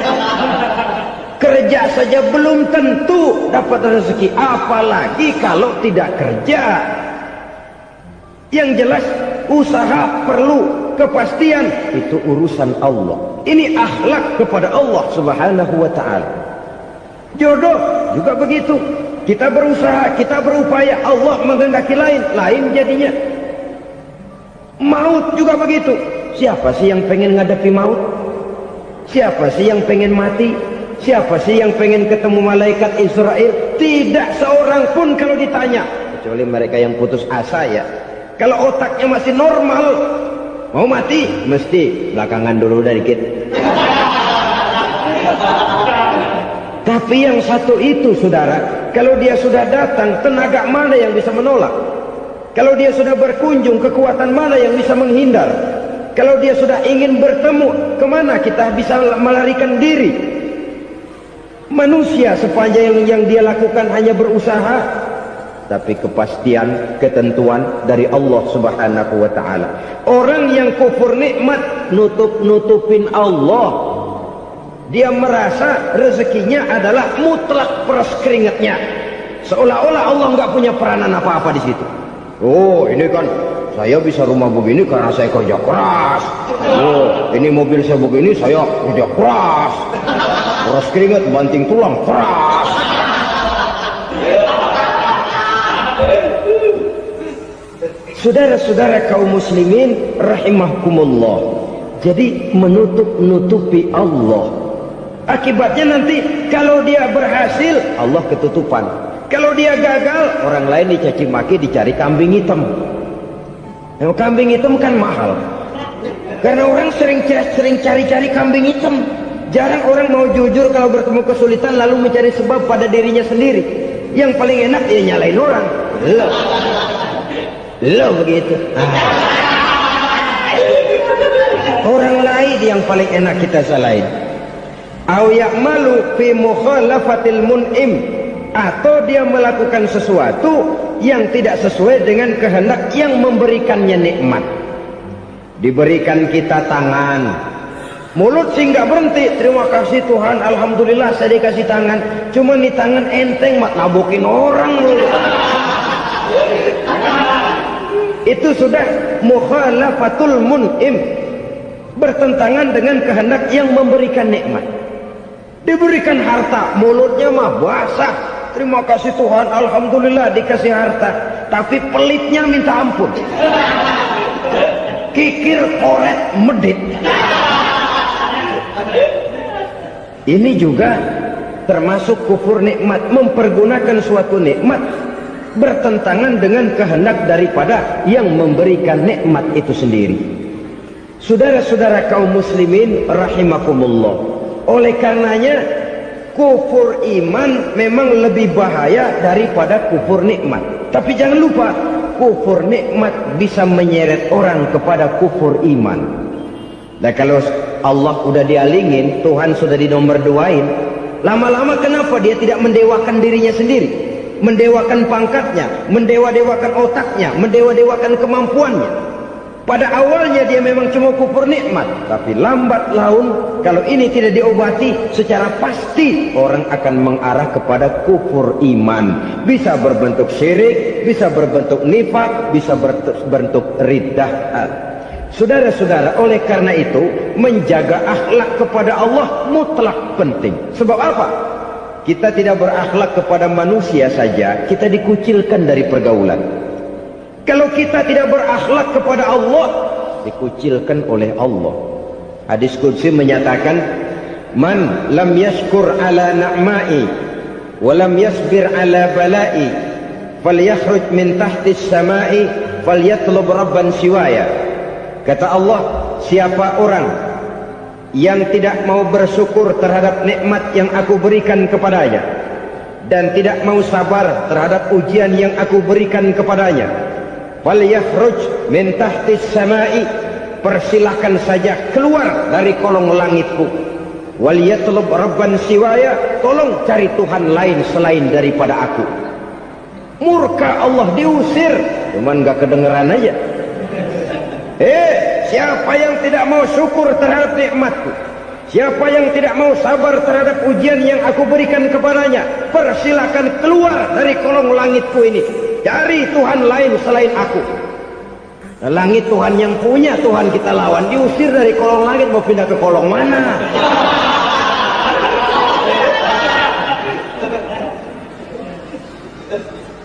Kerja saja belum tentu dapat rezeki, apalagi kalau tidak kerja. Yang jelas usaha perlu kepastian, itu urusan Allah. Ini akhlak kepada Allah Subhanahu wa ta'ala. Jodoh juga begitu. Kita berusaha, kita berupaya, Allah menghendaki lain jadinya. Maut juga begitu. Siapa sih yang pengen ngadapi maut? Siapa sih yang pengen mati? Siapa sih yang pengen ketemu malaikat Israel? Tidak seorang pun kalau ditanya, kecuali mereka yang putus asa ya. Kalau otaknya masih normal, mau mati mesti belakangan dulu udah dikit. Tapi yang satu itu saudara, kalau dia sudah datang, tenaga mana yang bisa menolak? Kalau dia sudah berkunjung, kekuatan mana yang bisa menghindar? Kalau dia sudah ingin bertemu, kemana kita bisa melarikan diri? Manusia sepanjang yang dia lakukan hanya berusaha, tapi kepastian, ketentuan dari Allah Subhanahu wa ta'ala. Orang yang kufur nikmat, nutupin Allah. Dia merasa rezekinya adalah mutlak peras keringatnya, seolah-olah Allah nggak punya peranan apa-apa di situ. Oh, ini kan saya bisa rumah begini karena saya kerja keras. Oh, ini mobil saya begini, saya kerja keras. Peras keringat, banting tulang, keras. Saudara-saudara kaum muslimin rahimahkumullah, jadi menutup-nutupi Allah. Akibatnya nanti kalau dia berhasil, Allah ketutupan. Kalau dia gagal, orang lain dicaci maki, dicari kambing hitam. Yang kambing hitam kan mahal, karena orang sering cari-cari kambing hitam. Jarang orang mau jujur kalau bertemu kesulitan lalu mencari sebab pada dirinya sendiri. Yang paling enak dia nyalain orang. Lo begitu. Orang lain yang paling enak kita salahin. Au ya'malu fi mukhalafatil mun'im, atau dia melakukan sesuatu yang tidak sesuai dengan kehendak yang memberikannya nikmat. Diberikan kita tangan, mulut sih nggak berhenti, terima kasih Tuhan, alhamdulillah saya dikasih tangan. Cuma nih tangan enteng mat nabokin orang loh. Itu sudah mukhalafatul mun'im, bertentangan dengan kehendak yang memberikan nikmat. Diberikan harta, mulutnya mah basah, terima kasih Tuhan, alhamdulillah dikasih harta, tapi pelitnya minta ampun, kikir koret medit. Ini juga termasuk kufur nikmat, mempergunakan suatu nikmat bertentangan dengan kehendak daripada yang memberikan nikmat itu sendiri. Saudara-saudara kaum muslimin rahimakumullah, oleh karenanya kufur iman memang lebih bahaya daripada kufur nikmat. Tapi jangan lupa, kufur nikmat bisa menyeret orang kepada kufur iman. Dan kalau Allah udah dialingin, Tuhan sudah dinomor duain, lama-lama kenapa dia tidak mendewakan dirinya sendiri, mendewakan pangkatnya, mendewa-dewakan otaknya, mendewa-dewakan kemampuannya? Pada awalnya dia memang cuma kufur nikmat, tapi lambat laun kalau ini tidak diobati, secara pasti orang akan mengarah kepada kufur iman. Bisa berbentuk syirik, bisa berbentuk nifak, bisa berbentuk riddah. Saudara-saudara, oleh karena itu menjaga akhlak kepada Allah mutlak penting. Sebab apa? Kita tidak berakhlak kepada manusia saja, kita dikucilkan dari pergaulan. Kalau kita tidak berakhlak kepada Allah, dikucilkan oleh Allah. Hadis qudsi menyatakan, man lam yashkur ala na'ma'i wa lam yasbir ala bala'i falyakhruj min tahtis sama'i falyatlub rabban siwaya. Kata Allah, siapa orang yang tidak mau bersyukur terhadap nikmat yang aku berikan kepadanya dan tidak mau sabar terhadap ujian yang aku berikan kepadanya, falyakhruj min tahtis sama'i, persilahkan saja keluar dari kolong langitku, wal yatlub rabban siwaya, tolong cari Tuhan lain selain daripada aku. Murka Allah, diusir, cuman gak kedengeran aja. Siapa yang tidak mau syukur terhadap nikmatku, siapa yang tidak mau sabar terhadap ujian yang aku berikan kepadanya, persilahkan keluar dari kolong langitku ini, cari Tuhan lain selain aku. Langit Tuhan yang punya, Tuhan kita lawan, diusir dari kolong langit, mau pindah ke kolong mana?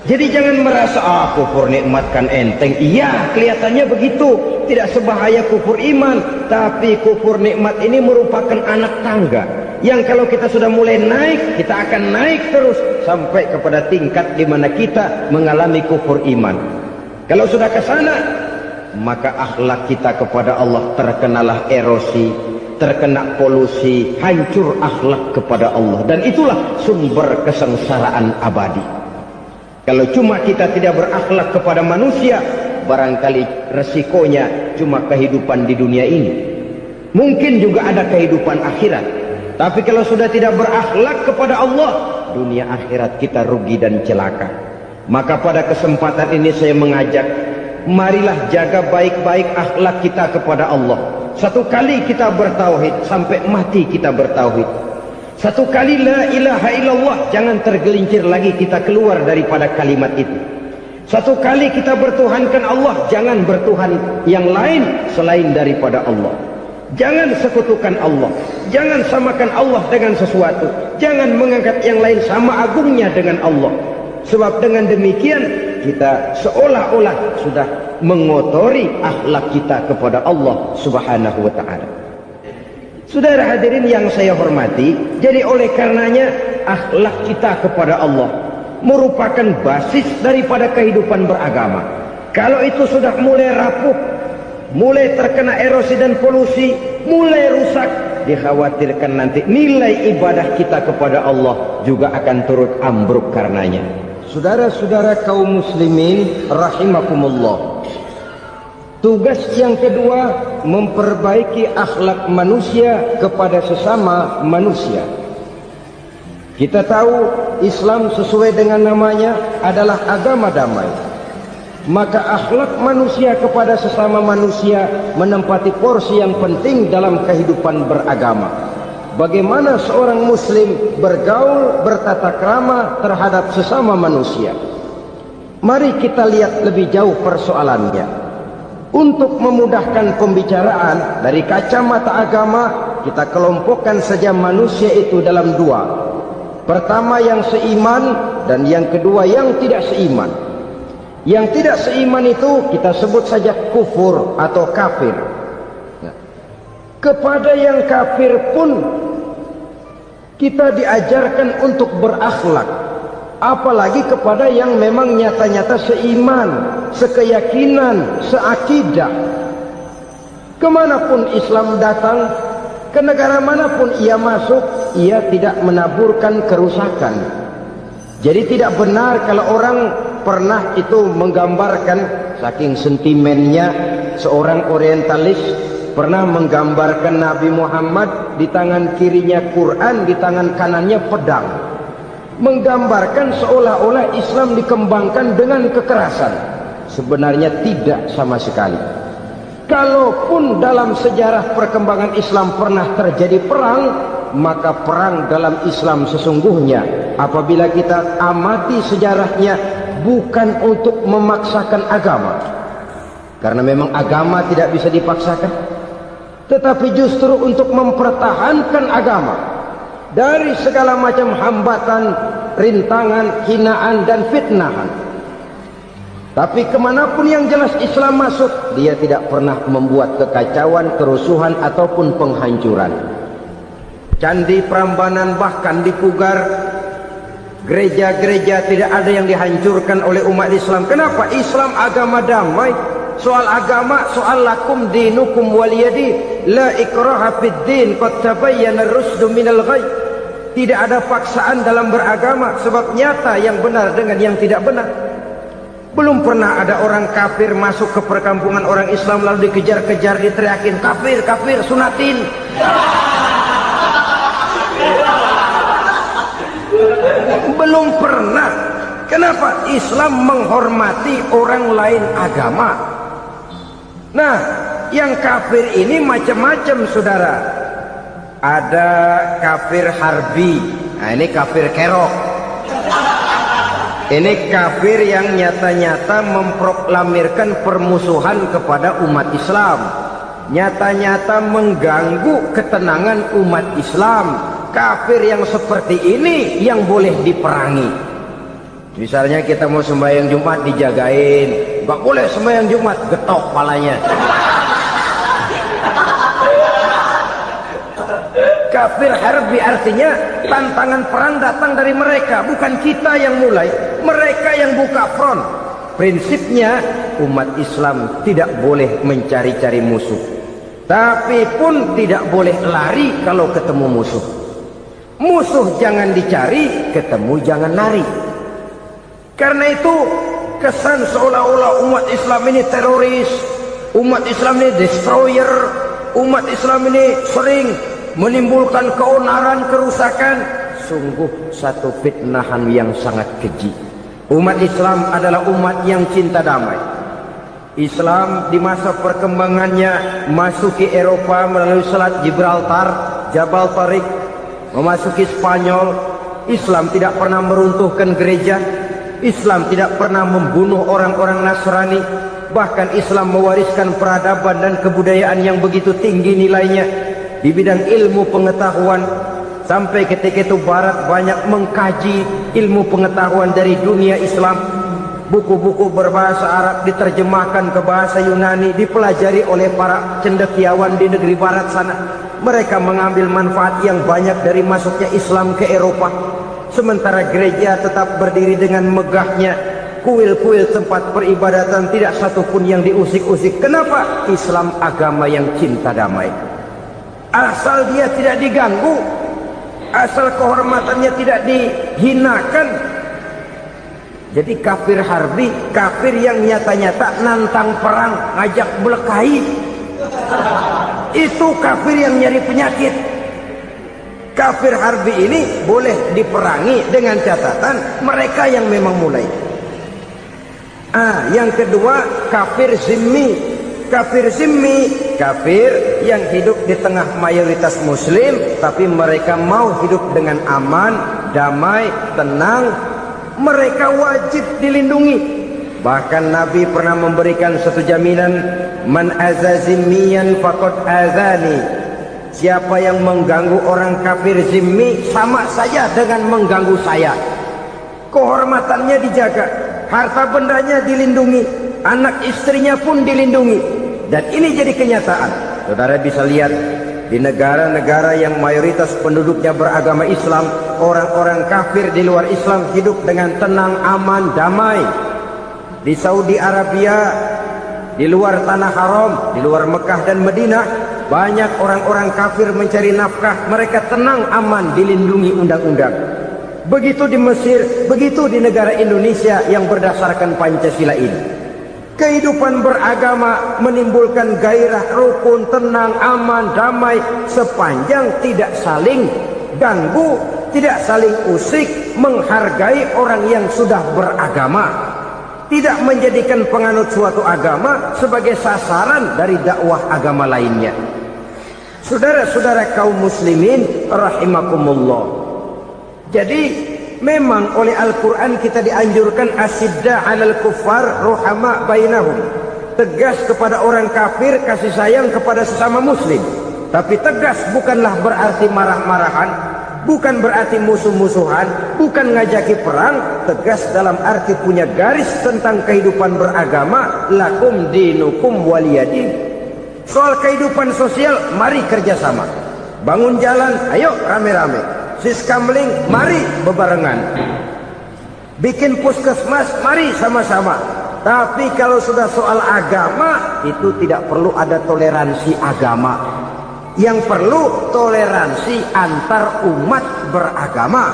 Jadi jangan merasa kufur nikmat kan enteng. Iya, kelihatannya begitu, tidak sebahaya kufur iman. Tapi kufur nikmat ini merupakan anak tangga yang kalau kita sudah mulai naik, kita akan naik terus sampai kepada tingkat di mana kita mengalami kufur iman. Kalau sudah ke sana, maka akhlak kita kepada Allah terkenalah erosi, terkena polusi, hancur akhlak kepada Allah, dan itulah sumber kesengsaraan abadi. Kalau cuma kita tidak berakhlak kepada manusia, barangkali resikonya cuma kehidupan di dunia ini. Mungkin juga ada kehidupan akhirat. Tapi kalau sudah tidak berakhlak kepada Allah, dunia akhirat kita rugi dan celaka. Maka pada kesempatan ini saya mengajak, marilah jaga baik-baik akhlak kita kepada Allah. Satu kali kita bertauhid, sampai mati kita bertauhid. Satu kali la ilaha illallah, jangan tergelincir lagi kita keluar daripada kalimat itu. Satu kali kita bertuhankan Allah, jangan bertuhan yang lain selain daripada Allah. Jangan sekutukan Allah, jangan samakan Allah dengan sesuatu, jangan mengangkat yang lain sama agungnya dengan Allah. Sebab dengan demikian kita seolah-olah sudah mengotori akhlak kita kepada Allah Subhanahu wa ta'ala. Saudara hadirin yang saya hormati, jadi oleh karenanya akhlak kita kepada Allah merupakan basis daripada kehidupan beragama. Kalau itu sudah mulai rapuh, mulai terkena erosi dan polusi, mulai rusak, dikhawatirkan nanti nilai ibadah kita kepada Allah juga akan turut ambruk karenanya. Saudara-saudara kaum muslimin rahimakumullah, tugas yang kedua, memperbaiki akhlak manusia kepada sesama manusia. Kita tahu Islam sesuai dengan namanya adalah agama damai. Maka akhlak manusia kepada sesama manusia menempati porsi yang penting dalam kehidupan beragama. Bagaimana seorang muslim bergaul, bertata krama terhadap sesama manusia. Mari kita lihat lebih jauh persoalannya. Untuk memudahkan pembicaraan dari kacamata agama, kita kelompokkan saja manusia itu dalam dua. Pertama yang seiman, dan yang kedua yang tidak seiman. Yang tidak seiman itu kita sebut saja kufur atau kafir. Kepada yang kafir pun kita diajarkan untuk berakhlak. Apalagi kepada yang memang nyata-nyata seiman, sekeyakinan, seakidah. Kemanapun Islam datang, ke negara manapun ia masuk, ia tidak menaburkan kerusakan. Jadi tidak benar kalau orang pernah itu menggambarkan, saking sentimennya seorang orientalis, pernah menggambarkan Nabi Muhammad di tangan kirinya Quran, di tangan kanannya pedang, menggambarkan seolah-olah Islam dikembangkan dengan kekerasan. Sebenarnya tidak sama sekali. Kalaupun dalam sejarah perkembangan Islam pernah terjadi perang, maka perang dalam Islam sesungguhnya, apabila kita amati sejarahnya, bukan untuk memaksakan agama, karena memang agama tidak bisa dipaksakan, tetapi justru untuk mempertahankan agama dari segala macam hambatan, rintangan, hinaan dan fitnahan. Tapi kemanapun yang jelas Islam masuk, dia tidak pernah membuat kekacauan, kerusuhan ataupun penghancuran. Candi Prambanan bahkan dipugar, gereja-gereja tidak ada yang dihancurkan oleh umat Islam. Kenapa? Islam agama damai. Soal agama, soal lakum dinukum waliyadi, la ikraha fid din, qad tabayyana ar-rusdu minal ghayy. Tidak ada paksaan dalam beragama, sebab nyata yang benar dengan yang tidak benar. Belum pernah ada orang kafir masuk ke perkampungan orang Islam lalu dikejar-kejar, diteriakin kafir, kafir, sunatin. Belum pernah. Kenapa? Islam menghormati orang lain agama. Nah, yang kafir ini macam-macam, saudara. Ada kafir harbi. Nah, ini kafir kerok. Ini kafir yang nyata-nyata memproklamirkan permusuhan kepada umat Islam, nyata-nyata mengganggu ketenangan umat Islam. Kafir yang seperti ini yang boleh diperangi. Misalnya kita mau sembahyang Jumat dijagain, nggak boleh sembahyang Jumat, getok palanya. Kafir harbi artinya tantangan perang datang dari mereka, bukan kita yang mulai, mereka yang buka front. Prinsipnya umat Islam tidak boleh mencari-cari musuh, tapi pun tidak boleh lari kalau ketemu musuh. Musuh jangan dicari, ketemu jangan lari. Karena itu kesan seolah-olah umat Islam ini teroris, umat Islam ini destroyer, umat Islam ini sering menimbulkan keonaran, kerusakan. Sungguh satu fitnahan yang sangat keji. Umat Islam adalah umat yang cinta damai. Islam di masa perkembangannya masuki Eropa melalui Selat Gibraltar, Jabal Tariq, memasuki Spanyol. Islam tidak pernah meruntuhkan gereja, Islam tidak pernah membunuh orang-orang Nasrani. Bahkan Islam mewariskan peradaban dan kebudayaan yang begitu tinggi nilainya di bidang ilmu pengetahuan. Sampai ketika itu Barat banyak mengkaji ilmu pengetahuan dari dunia Islam. Buku-buku berbahasa Arab diterjemahkan ke bahasa Yunani, dipelajari oleh para cendekiawan di negeri Barat sana. Mereka mengambil manfaat yang banyak dari masuknya Islam ke Eropa. Sementara gereja tetap berdiri dengan megahnya. Kuil-kuil tempat peribadatan tidak satupun yang diusik-usik. Kenapa? Islam agama yang cinta damai. Asal dia tidak diganggu, asal kehormatannya tidak dihinakan. Jadi kafir harbi, kafir yang nyata-nyata nantang perang, ngajak berkelahi, itu kafir yang nyari penyakit. Kafir harbi ini boleh diperangi dengan catatan mereka yang memang mulai. Yang kedua kafir zimmi. Kafir zimmi, kafir yang hidup di tengah mayoritas muslim, tapi mereka mau hidup dengan aman, damai, tenang. Mereka wajib dilindungi. Bahkan Nabi pernah memberikan satu jaminan, man azazimiyan faqad azani. Siapa yang mengganggu orang kafir zimmi sama saja dengan mengganggu saya. Kehormatannya dijaga, harta bendanya dilindungi, anak istrinya pun dilindungi. Dan ini jadi kenyataan. Saudara bisa lihat di negara-negara yang mayoritas penduduknya beragama Islam, orang-orang kafir di luar Islam hidup dengan tenang, aman, damai. Di Saudi Arabia, di luar tanah haram, di luar Mekah dan Madinah, banyak orang-orang kafir mencari nafkah. Mereka tenang, aman, dilindungi undang-undang. Begitu di Mesir, begitu di negara Indonesia yang berdasarkan Pancasila ini. Kehidupan beragama menimbulkan gairah, rukun, tenang, aman, damai, sepanjang tidak saling ganggu, tidak saling usik, menghargai orang yang sudah beragama, tidak menjadikan penganut suatu agama sebagai sasaran dari dakwah agama lainnya. Saudara-saudara kaum muslimin rahimakumullah. Jadi memang oleh Al-Quran kita dianjurkan asyidda 'alal kuffar ruhama bainahum. Tegas kepada orang kafir, kasih sayang kepada sesama muslim. Tapi tegas bukanlah berarti marah-marahan, bukan berarti musuh-musuhan, bukan ngajaki perang. Tegas dalam arti punya garis tentang kehidupan beragama, lakum dinukum waliyadin. Soal kehidupan sosial, mari kerjasama. Bangun jalan, ayo rame-rame. Siskamling, mari bebarengan. Bikin puskesmas, mari sama-sama. Tapi kalau sudah soal agama, itu tidak perlu ada toleransi agama. Yang perlu toleransi antar umat beragama.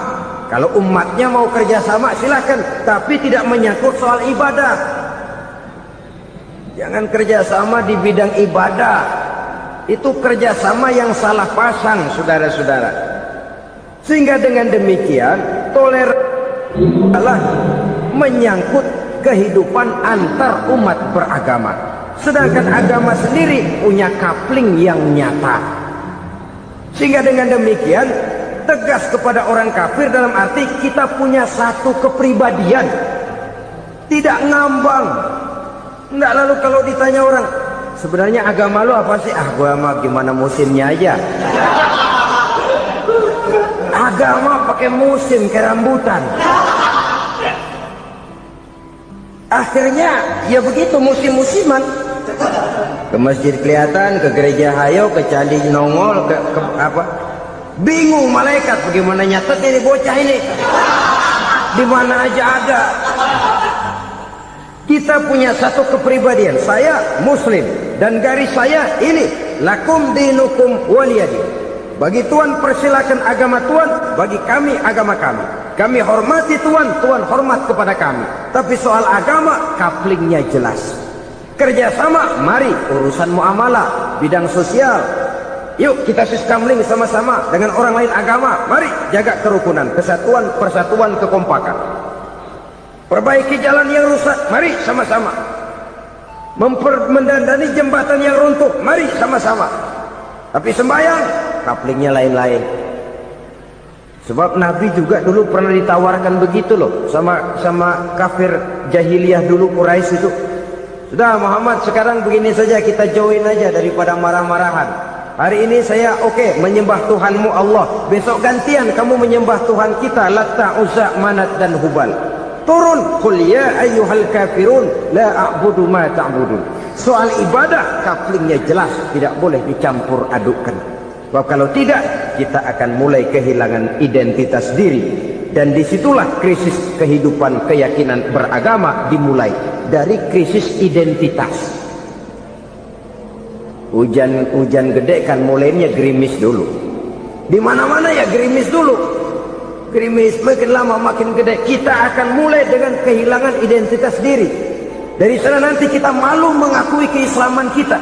Kalau umatnya mau kerjasama silakan, tapi tidak menyangkut soal ibadah. Jangan kerjasama di bidang ibadah. Itu kerjasama yang salah pasang, saudara-saudara. Sehingga dengan demikian toleransi adalah menyangkut kehidupan antar umat beragama. Sedangkan agama sendiri punya coupling yang nyata. Sehingga dengan demikian tegas kepada orang kafir dalam arti kita punya satu kepribadian, tidak ngambang. Enggak, lalu kalau ditanya orang, sebenarnya agama lu apa sih? Ah, gua mah gimana musimnya aja. Agama pakai musim kayak rambutan. Akhirnya ya begitu, musim-musiman. Ke masjid kelihatan, ke gereja hayo, ke candi nongol, ke apa? Bingung malaikat bagaimana nyatetnya ini bocah ini. Di mana aja ada. Kita punya satu kepribadian. Saya muslim dan garis saya ini, lakum dinukum waliyadin. Bagi Tuhan persilakan agama Tuhan, bagi kami agama kami. Kami hormati Tuhan, Tuhan hormat kepada kami. Tapi soal agama, couplingnya jelas. Kerjasama, mari urusan muamalah, bidang sosial. Yuk kita siskamling sama-sama dengan orang lain agama. Mari jaga kerukunan, kesatuan, persatuan, kekompakan. Perbaiki jalan yang rusak, mari sama-sama. Mendandani jembatan yang runtuh, mari sama-sama. Tapi sembahyang, couplingnya lain-lain. Sebab Nabi juga dulu pernah ditawarkan begitu loh sama kafir jahiliyah dulu, Quraisy itu. Sudah Muhammad, sekarang begini saja, kita join aja daripada marah-marahan. Hari ini saya oke menyembah Tuhanmu Allah, besok gantian kamu menyembah Tuhan kita Latta, Uzza, Manat dan Hubal. Turun, qul ya ayyuhal kafirun la a'budu ma ta'budun. Soal ibadah couplingnya jelas, tidak boleh dicampur adukkan. Sebab kalau tidak, kita akan mulai kehilangan identitas diri. Dan disitulah krisis kehidupan keyakinan beragama dimulai. Dari krisis identitas. Hujan gede kan mulainya gerimis dulu. Di mana-mana ya gerimis dulu. Gerimis makin lama makin gede. Kita akan mulai dengan kehilangan identitas diri. Dari sana nanti kita malu mengakui keislaman kita.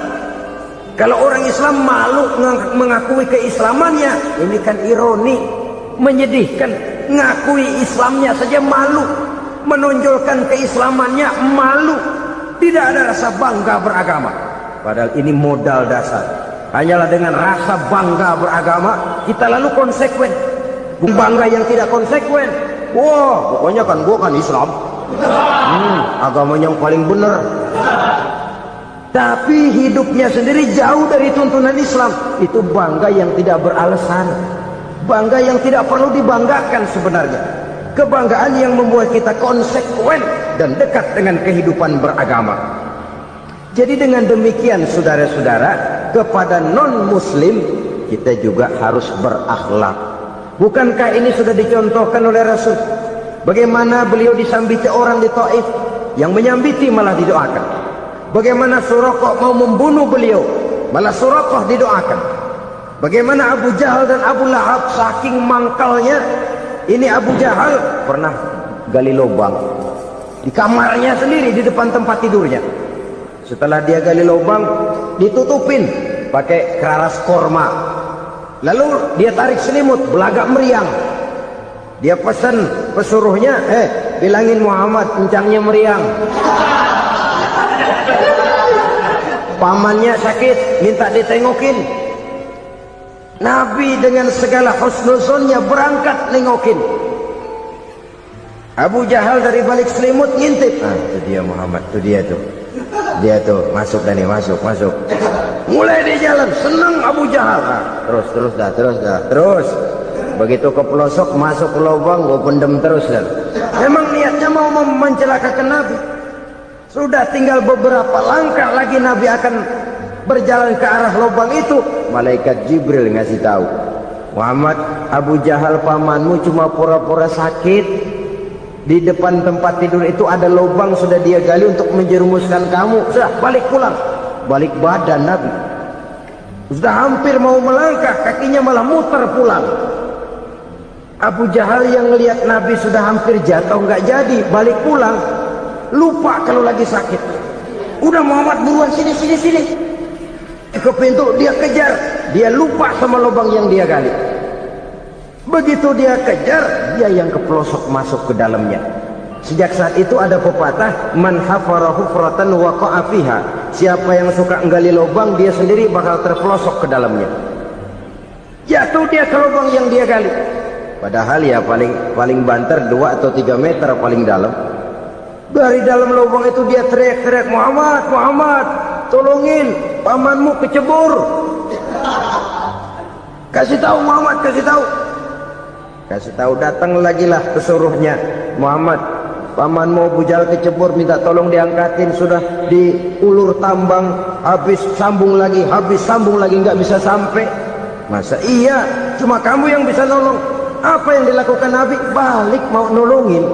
Kalau orang Islam malu mengakui keislamannya, ini kan ironi, menyedihkan. Ngakui Islamnya saja malu, menonjolkan keislamannya malu, tidak ada rasa bangga beragama. Padahal ini modal dasar. Hanyalah dengan rasa bangga beragama kita lalu konsekuen. Bangga yang tidak konsekuen, wah pokoknya kan gua kan Islam, agamanya yang paling benar. Tapi hidupnya sendiri jauh dari tuntunan Islam. Itu bangga yang tidak beralasan, bangga yang tidak perlu dibanggakan sebenarnya. Kebanggaan yang membuat kita konsekuen dan dekat dengan kehidupan beragama. Jadi dengan demikian saudara-saudara, kepada non-muslim kita juga harus berakhlak. Bukankah ini sudah dicontohkan oleh Rasul? Bagaimana beliau disambiti orang di Taif, yang menyambiti malah didoakan. Bagaimana Suraqah mau membunuh beliau, malah Suraqah didoakan. Bagaimana Abu Jahal dan Abu Lahab saking mangkalnya Ini Abu Jahal pernah gali lubang di kamarnya sendiri, di depan tempat tidurnya. Setelah dia gali lubang, ditutupin pakai keraras korma. Lalu dia tarik selimut, belagak meriang. Dia pesan pesuruhnya, bilangin Muhammad kencangnya meriang. Pamannya sakit, minta ditengokin. Nabi dengan segala husnuzonnya berangkat nengokin. Abu Jahal dari balik selimut ngintip. Itu dia Muhammad, itu dia tuh. Dia tuh, masuk Dani, masuk. Mulai di jalan, senang Abu Jahal. Terus. Begitu ke pelosok, masuk ke lubang, gue pendem terus. Memang niatnya mau mencelakakan Nabi. Sudah tinggal beberapa langkah lagi Nabi akan berjalan ke arah lubang itu. Malaikat Jibril ngasih tahu, Muhammad, Abu Jahal pamanmu cuma pura-pura sakit. Di depan tempat tidur itu ada lubang sudah dia gali untuk menjerumuskan kamu. Sudah balik pulang. Balik badan Nabi. Sudah hampir mau melangkah, kakinya malah muter pulang. Abu Jahal yang ngelihat Nabi sudah hampir jatuh nggak jadi, balik pulang. Lupa kalau lagi sakit. Udah Muhammad buruan sini. Ke pintu dia kejar. Dia lupa sama lubang yang dia gali. Begitu dia kejar, dia yang ke pelosok masuk ke dalamnya. Sejak saat itu ada pepatah, man hafara hufratan waqa'a fiha. Siapa yang suka nggali lubang, dia sendiri bakal terpelosok ke dalamnya. Jatuh dia ke lubang yang dia gali. Padahal ya paling banter 2 atau 3 meter paling dalam. Dari dalam lubang itu dia teriak-teriak, Muhammad, tolongin, pamanmu kecebur. Kasih tahu Muhammad, kasih tahu. Datang lagi lah pesuruhnya, Muhammad, pamanmu Abu Jahal kecebur, minta tolong diangkatin. Sudah diulur tambang, habis sambung lagi, nggak bisa sampai. Masa iya, cuma kamu yang bisa nolong? Apa yang dilakukan Nabi? Balik mau nolongin.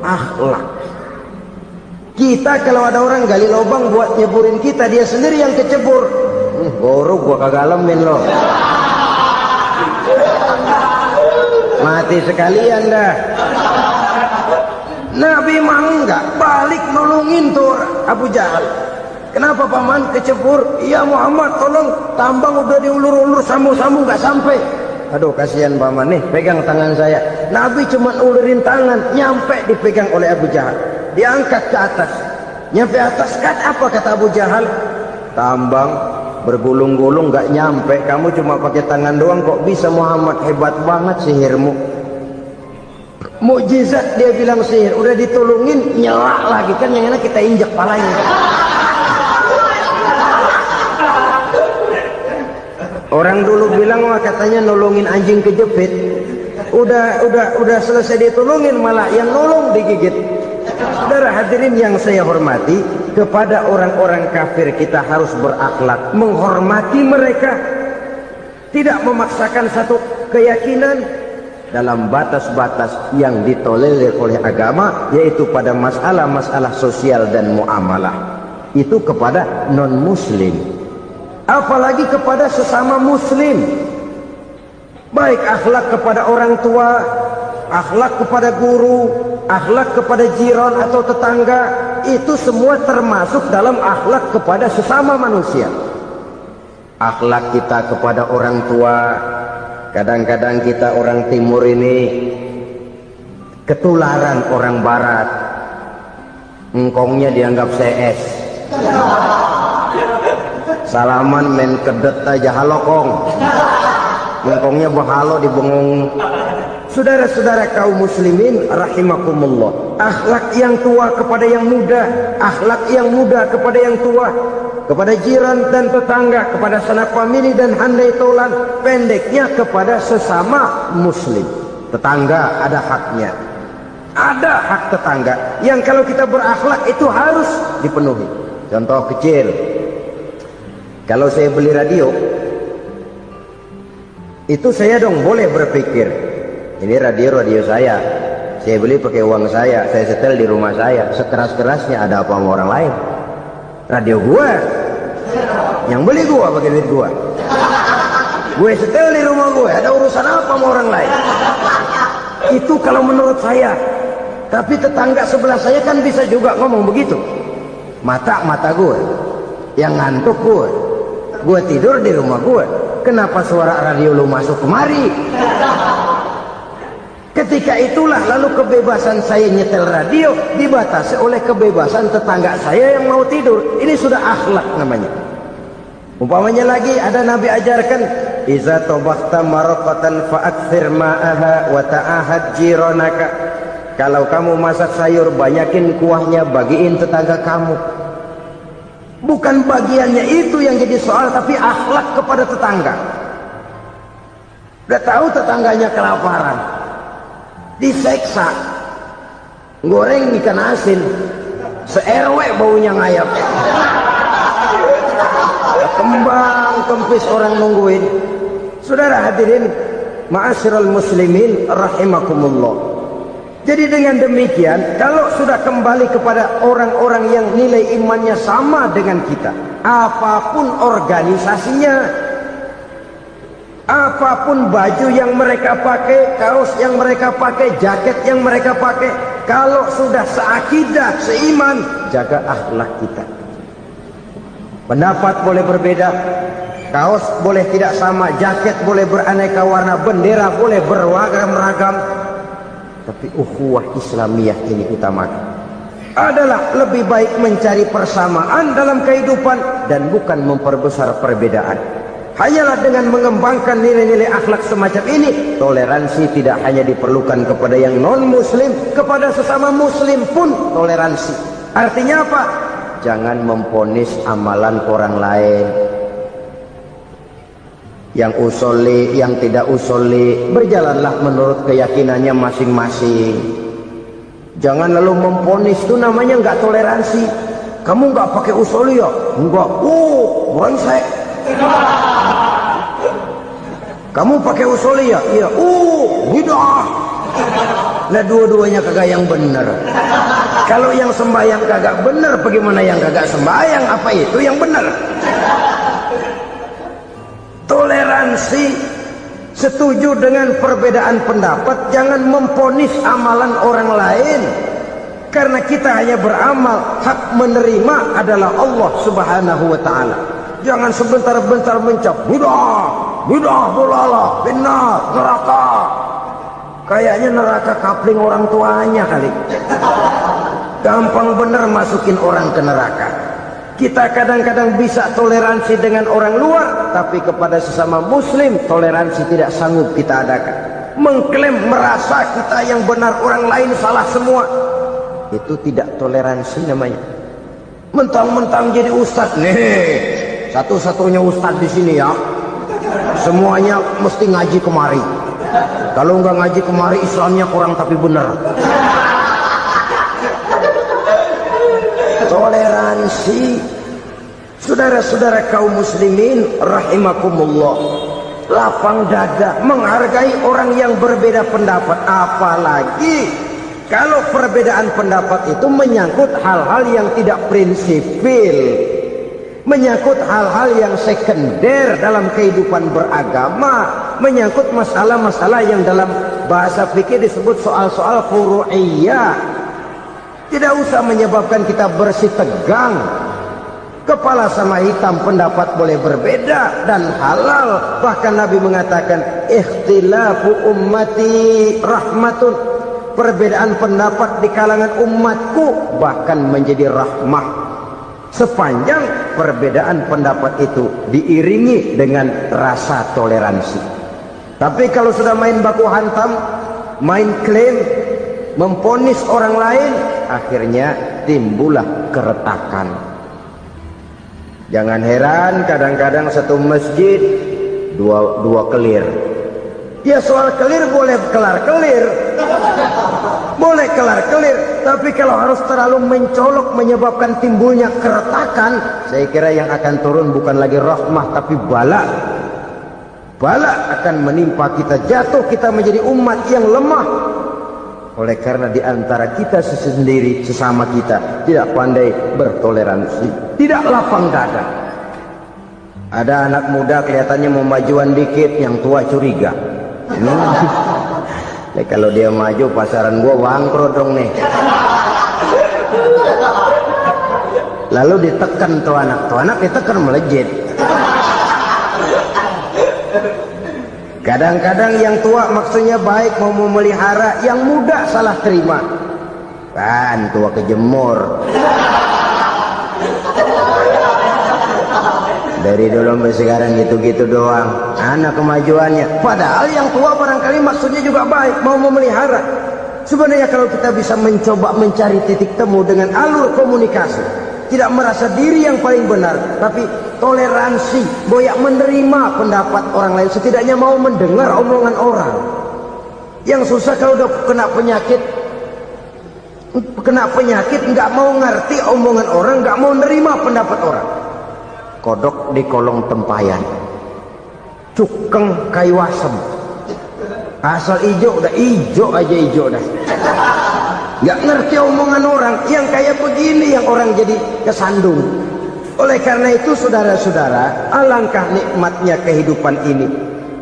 Akhlak. Kita kalau ada orang gali lubang buat nyeburin kita, dia sendiri yang kecebur. Borok gua kagak lemin loh. Mati sekalian dah. Nabi mah enggak, balik nolongin tuh Abu Jahal. Kenapa paman kecebur? Iya Muhammad, tolong, tambang udah diulur-ulur, sambung-sambung nggak sampai. Aduh kasihan paman, nih pegang tangan saya. Nabi cuma ulurin tangan, nyampe dipegang oleh Abu Jahal. Diangkat ke atas, nyampe atas. Apa kata Abu Jahal? Tambang bergulung-gulung nggak nyampe, kamu cuma pakai tangan doang kok bisa Muhammad, hebat banget sihirmu. Mukjizat dia bilang sihir, udah ditolongin nyelak lagi, kan yang enak kita injek palanya. Orang dulu bilang wah katanya nolongin anjing kejepit, udah selesai ditolongin malah yang nolong digigit. Saudara hadirin yang saya hormati, kepada orang-orang kafir kita harus berakhlak, menghormati mereka, tidak memaksakan satu keyakinan dalam batas-batas yang ditolerir oleh agama, yaitu pada masalah-masalah sosial dan muamalah. Itu kepada non-muslim, apalagi kepada sesama muslim. Baik akhlak kepada orang tua, akhlak kepada guru, akhlak kepada jiran atau tetangga, itu semua termasuk dalam akhlak kepada sesama manusia. Akhlak kita kepada orang tua, kadang-kadang kita orang timur ini ketularan orang barat. Engkongnya dianggap CS, salaman main kedet aja halokong, engkongnya bahalo di bengong. Saudara-saudara kaum muslimin rahimakumullah, akhlak yang tua kepada yang muda, akhlak yang muda kepada yang tua, kepada jiran dan tetangga, kepada sanak famili dan handai tolan, pendeknya kepada sesama muslim. Tetangga ada haknya, ada hak tetangga yang kalau kita berakhlak itu harus dipenuhi. Contoh kecil, kalau saya beli radio, itu saya dong boleh berpikir, ini radio saya beli pakai uang saya setel di rumah saya, sekeras-kerasnya ada apa sama orang lain? Radio gua, yang beli gua pakai duit gua, gue setel di rumah gue, ada urusan apa sama orang lain? Itu kalau menurut saya. Tapi tetangga sebelah saya kan bisa juga ngomong begitu. Mata gue, yang ngantuk gue tidur di rumah gue. Kenapa suara radio lu masuk kemari? Ketika itulah lalu kebebasan saya nyetel radio dibatasi oleh kebebasan tetangga saya yang mau tidur. Ini sudah akhlak namanya. Umpamanya lagi ada Nabi ajarkan, iza tabakhta marqatan fa'akthir ma'aha wa ta'ahad jiranaka. Kalau kamu masak sayur, banyakin kuahnya, bagiin tetangga kamu. Bukan bagiannya itu yang jadi soal, tapi akhlak kepada tetangga. Udah tahu tetangganya kelaparan, diseksa, goreng ikan asin, se-RW baunya ngayap, kembang kempis orang nungguin. Saudara hadirin ma'asyiral muslimin rahimakumullah. Jadi dengan demikian, kalau sudah kembali kepada orang-orang yang nilai imannya sama dengan kita, apapun organisasinya, apapun baju yang mereka pakai, kaos yang mereka pakai, jaket yang mereka pakai, kalau sudah seakidah, seiman, jaga akhlak kita. Pendapat boleh berbeda, kaos boleh tidak sama, jaket boleh beraneka warna, bendera boleh beragam-ragam, tapi ukhuwah Islamiyah ini utamakan. Adalah lebih baik mencari persamaan dalam kehidupan dan bukan memperbesar perbedaan. Hanyalah dengan mengembangkan nilai-nilai akhlak semacam ini, toleransi tidak hanya diperlukan kepada yang non-muslim, kepada sesama muslim pun toleransi. Artinya apa? Jangan memponis amalan orang lain. Yang usoli, yang tidak usoli, berjalanlah menurut keyakinannya masing-masing. Jangan lalu memponis, itu namanya nggak toleransi. Kamu nggak pakai usoli ya? Enggak. Brengsek. Kamu pakai usoli ya? Iya. Bid'ah. Nah, dua-duanya kagak yang benar. Kalau yang sembahyang kagak benar, bagaimana yang kagak sembahyang? Apa itu yang benar? Toleransi, setuju dengan perbedaan pendapat, jangan memponis amalan orang lain. Karena kita hanya beramal, hak menerima adalah Allah Subhanahu wa ta'ala. Jangan sebentar-bentar mencap bid'ah, dolalah, benar, neraka. Kayaknya neraka kapling orang tuanya kali. Gampang bener masukin orang ke neraka. Kita kadang-kadang bisa toleransi dengan orang luar, tapi kepada sesama muslim toleransi tidak sanggup kita adakan. Mengklaim merasa kita yang benar, orang lain salah semua, itu tidak toleransi namanya. Mentang-mentang jadi ustadz nih, satu-satunya ustadz di sini ya, semuanya mesti ngaji kemari. Kalau nggak ngaji kemari, Islamnya kurang tapi benar. Toleransi. Saudara-saudara kaum muslimin rahimakumullah, lapang dada menghargai orang yang berbeda pendapat, apalagi kalau perbedaan pendapat itu menyangkut hal-hal yang tidak prinsipil, menyangkut hal-hal yang sekunder dalam kehidupan beragama, menyangkut masalah-masalah yang dalam bahasa fikih disebut soal-soal furu'iyah. Tidak usah menyebabkan kita bersih tegang. Kepala sama hitam pendapat boleh berbeda dan halal. Bahkan Nabi mengatakan ikhtilafu ummati rahmatun. Perbedaan pendapat di kalangan umatku bahkan menjadi rahmah, sepanjang perbedaan pendapat itu diiringi dengan rasa toleransi. Tapi kalau sudah main baku hantam, main klaim, memponis orang lain, akhirnya timbullah keretakan. Jangan heran kadang-kadang satu masjid dua kelir. Ya soal kelir boleh kelar-kelir, boleh kelar-kelir, tapi kalau harus terlalu mencolok menyebabkan timbulnya keretakan, saya kira yang akan turun bukan lagi rahmah tapi bala. Bala akan menimpa kita, jatuh kita menjadi umat yang lemah. Oleh karena di antara kita sendiri, sesama kita tidak pandai bertoleransi, tidak lapang dada. Ada anak muda kelihatannya memajuan dikit, yang tua curiga. Kalau dia maju pasaran gua bangkrut dong nih. Lalu ditekan tuh anak ditekan melejit. Kadang-kadang yang tua maksudnya baik, mau memelihara, yang muda salah terima. Kan tua kejemur. Dari dulu sampai sekarang gitu-gitu doang. Anak kemajuannya. Padahal yang tua barangkali maksudnya juga baik, mau memelihara. Sebenarnya kalau kita bisa mencoba mencari titik temu dengan alur komunikasi, tidak merasa diri yang paling benar, tapi toleransi, boyak menerima pendapat orang lain, setidaknya mau mendengar omongan orang. Yang susah kalau udah kena penyakit, nggak mau ngerti omongan orang, nggak mau nerima pendapat orang. Kodok di kolong tempayan, cukeng kayu asem, asal ijo udah ijo aja ijo dah. Nggak ngerti omongan orang, yang kayak begini yang orang jadi kesandung. Oleh karena itu saudara-saudara, alangkah nikmatnya kehidupan ini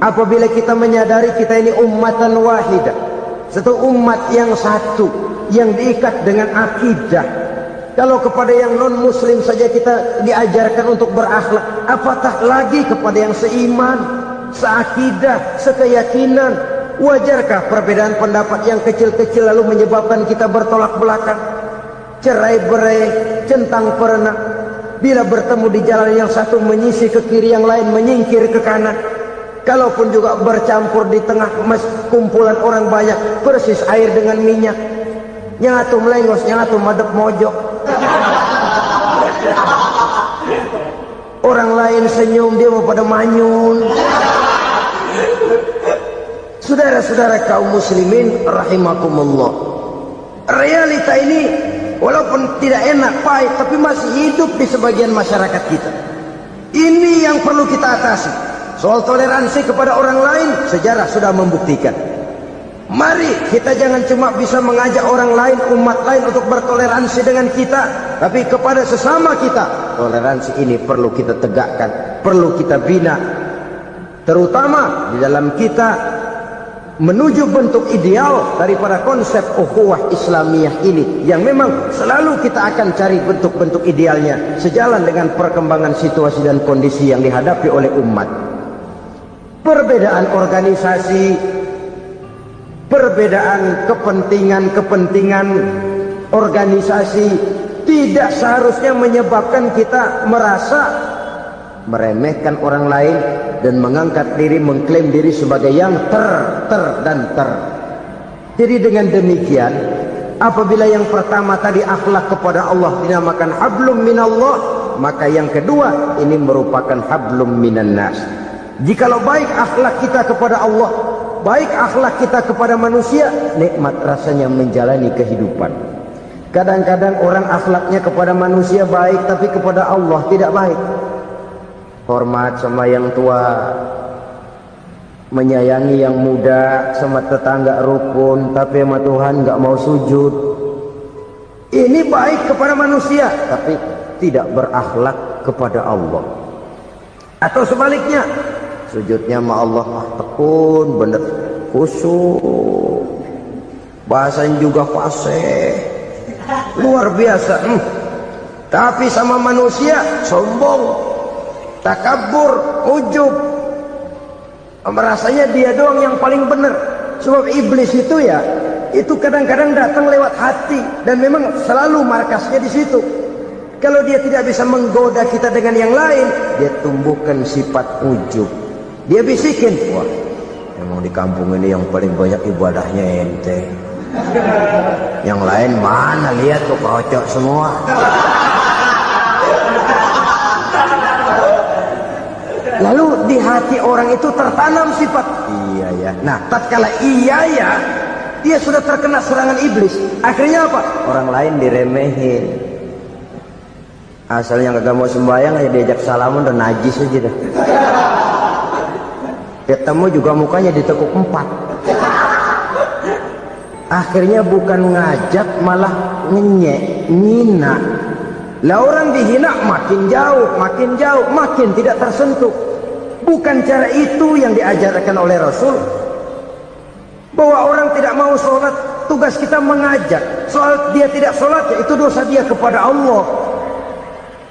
apabila kita menyadari kita ini ummatan wahidah, satu umat yang satu, yang diikat dengan akidah. Kalau kepada yang non muslim saja kita diajarkan untuk berakhlak, apatah lagi kepada yang seiman, seakidah, sekeyakinan. Wajarkah perbedaan pendapat yang kecil-kecil lalu menyebabkan kita bertolak belakang, cerai-berai, centang perenang? Bila bertemu di jalan yang satu menyisi ke kiri, yang lain menyingkir ke kanan. Kalaupun juga bercampur di tengah kumpulan orang banyak, persis air dengan minyak. Yang atuh melengos, yang atuh madep mojok. Orang lain senyum, dia mau pada manyun. Saudara-saudara kaum muslimin rahimakumullah, realita ini walaupun tidak enak, pahit, tapi masih hidup di sebagian masyarakat kita. Ini yang perlu kita atasi. Soal toleransi kepada orang lain, sejarah sudah membuktikan. Mari kita jangan cuma bisa mengajak orang lain, umat lain untuk bertoleransi dengan kita, tapi kepada sesama kita. Toleransi ini perlu kita tegakkan, perlu kita bina, terutama di dalam kita menuju bentuk ideal daripada konsep ukhuwah Islamiyah ini, yang memang selalu kita akan cari bentuk-bentuk idealnya sejalan dengan perkembangan situasi dan kondisi yang dihadapi oleh umat. Perbedaan organisasi, perbedaan kepentingan organisasi tidak seharusnya menyebabkan kita merasa meremehkan orang lain dan mengangkat diri, mengklaim diri sebagai yang ter. Jadi dengan demikian, apabila yang pertama tadi akhlak kepada Allah dinamakan hablum minallah, maka yang kedua ini merupakan hablum minan nas. Jikalau baik akhlak kita kepada Allah, baik akhlak kita kepada manusia, nikmat rasanya menjalani kehidupan. Kadang-kadang orang akhlaknya kepada manusia baik, tapi kepada Allah tidak baik. Hormat sama yang tua, menyayangi yang muda, sama tetangga rukun, tapi sama Tuhan nggak mau sujud. Ini baik kepada manusia, tapi tidak berakhlak kepada Allah. Atau sebaliknya, sujudnya sama Allah tekun, bener khusyuk, bahasanya juga fasih, luar biasa. Tapi sama manusia sombong, takabur, ujub, merasanya dia doang yang paling benar. Sebab iblis itu ya, itu kadang-kadang datang lewat hati, dan memang selalu markasnya di situ. Kalau dia tidak bisa menggoda kita dengan yang lain, dia tumbuhkan sifat ujub. Dia bisikin, wah, emang di kampung ini yang paling banyak ibadahnya ente. Yang lain mana, lihat tuh kocok semua. Lalu di hati orang itu tertanam sifat iya ya. Nah, tatkala iya ya, dia sudah terkena serangan iblis. Akhirnya apa? Orang lain diremehin. Asalnya kagak mau sembahyang aja diajak salaman dan najis aja dah. Ketemu juga mukanya ditekuk 4. Akhirnya bukan ngajak malah ngenyek, ngina. Lah orang dihina makin jauh, makin tidak tersentuh. Bukan cara itu yang diajarkan oleh Rasul. Bahwa orang tidak mau sholat, tugas kita mengajak. Soal dia tidak sholat, ya itu dosa dia kepada Allah.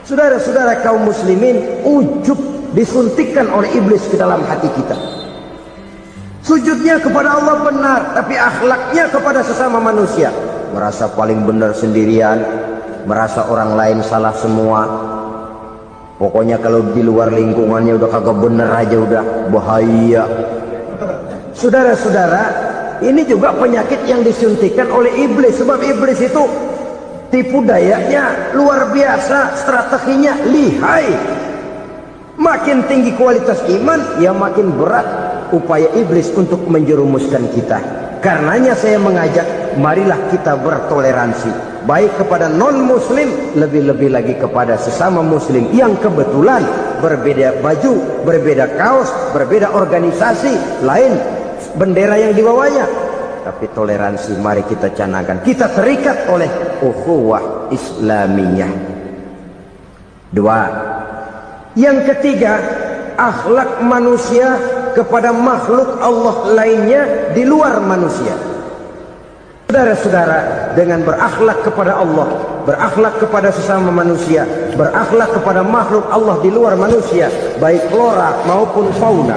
Saudara-saudara kaum muslimin, ujub disuntikkan oleh iblis ke dalam hati kita. Sujudnya kepada Allah benar, tapi akhlaknya kepada sesama manusia. Merasa paling benar sendirian, merasa orang lain salah semua. Pokoknya kalau di luar lingkungannya udah kagak bener aja udah bahaya. Saudara-saudara, ini juga penyakit yang disuntikkan oleh iblis. Sebab iblis itu tipu dayanya luar biasa, strateginya lihai. Makin tinggi kualitas iman, ya makin berat upaya iblis untuk menjerumuskan kita. Karenanya saya mengajak, marilah kita bertoleransi, baik kepada non-muslim, lebih-lebih lagi kepada sesama muslim yang kebetulan berbeda baju, berbeda kaos, berbeda organisasi, lain bendera yang dibawanya. Tapi toleransi mari kita canangkan. Kita terikat oleh ukhuwah Islamiyah. Dua. Yang ketiga, akhlak manusia kepada makhluk Allah lainnya di luar manusia. Saudara-saudara, dengan berakhlak kepada Allah, berakhlak kepada sesama manusia, berakhlak kepada makhluk Allah di luar manusia, baik flora maupun fauna,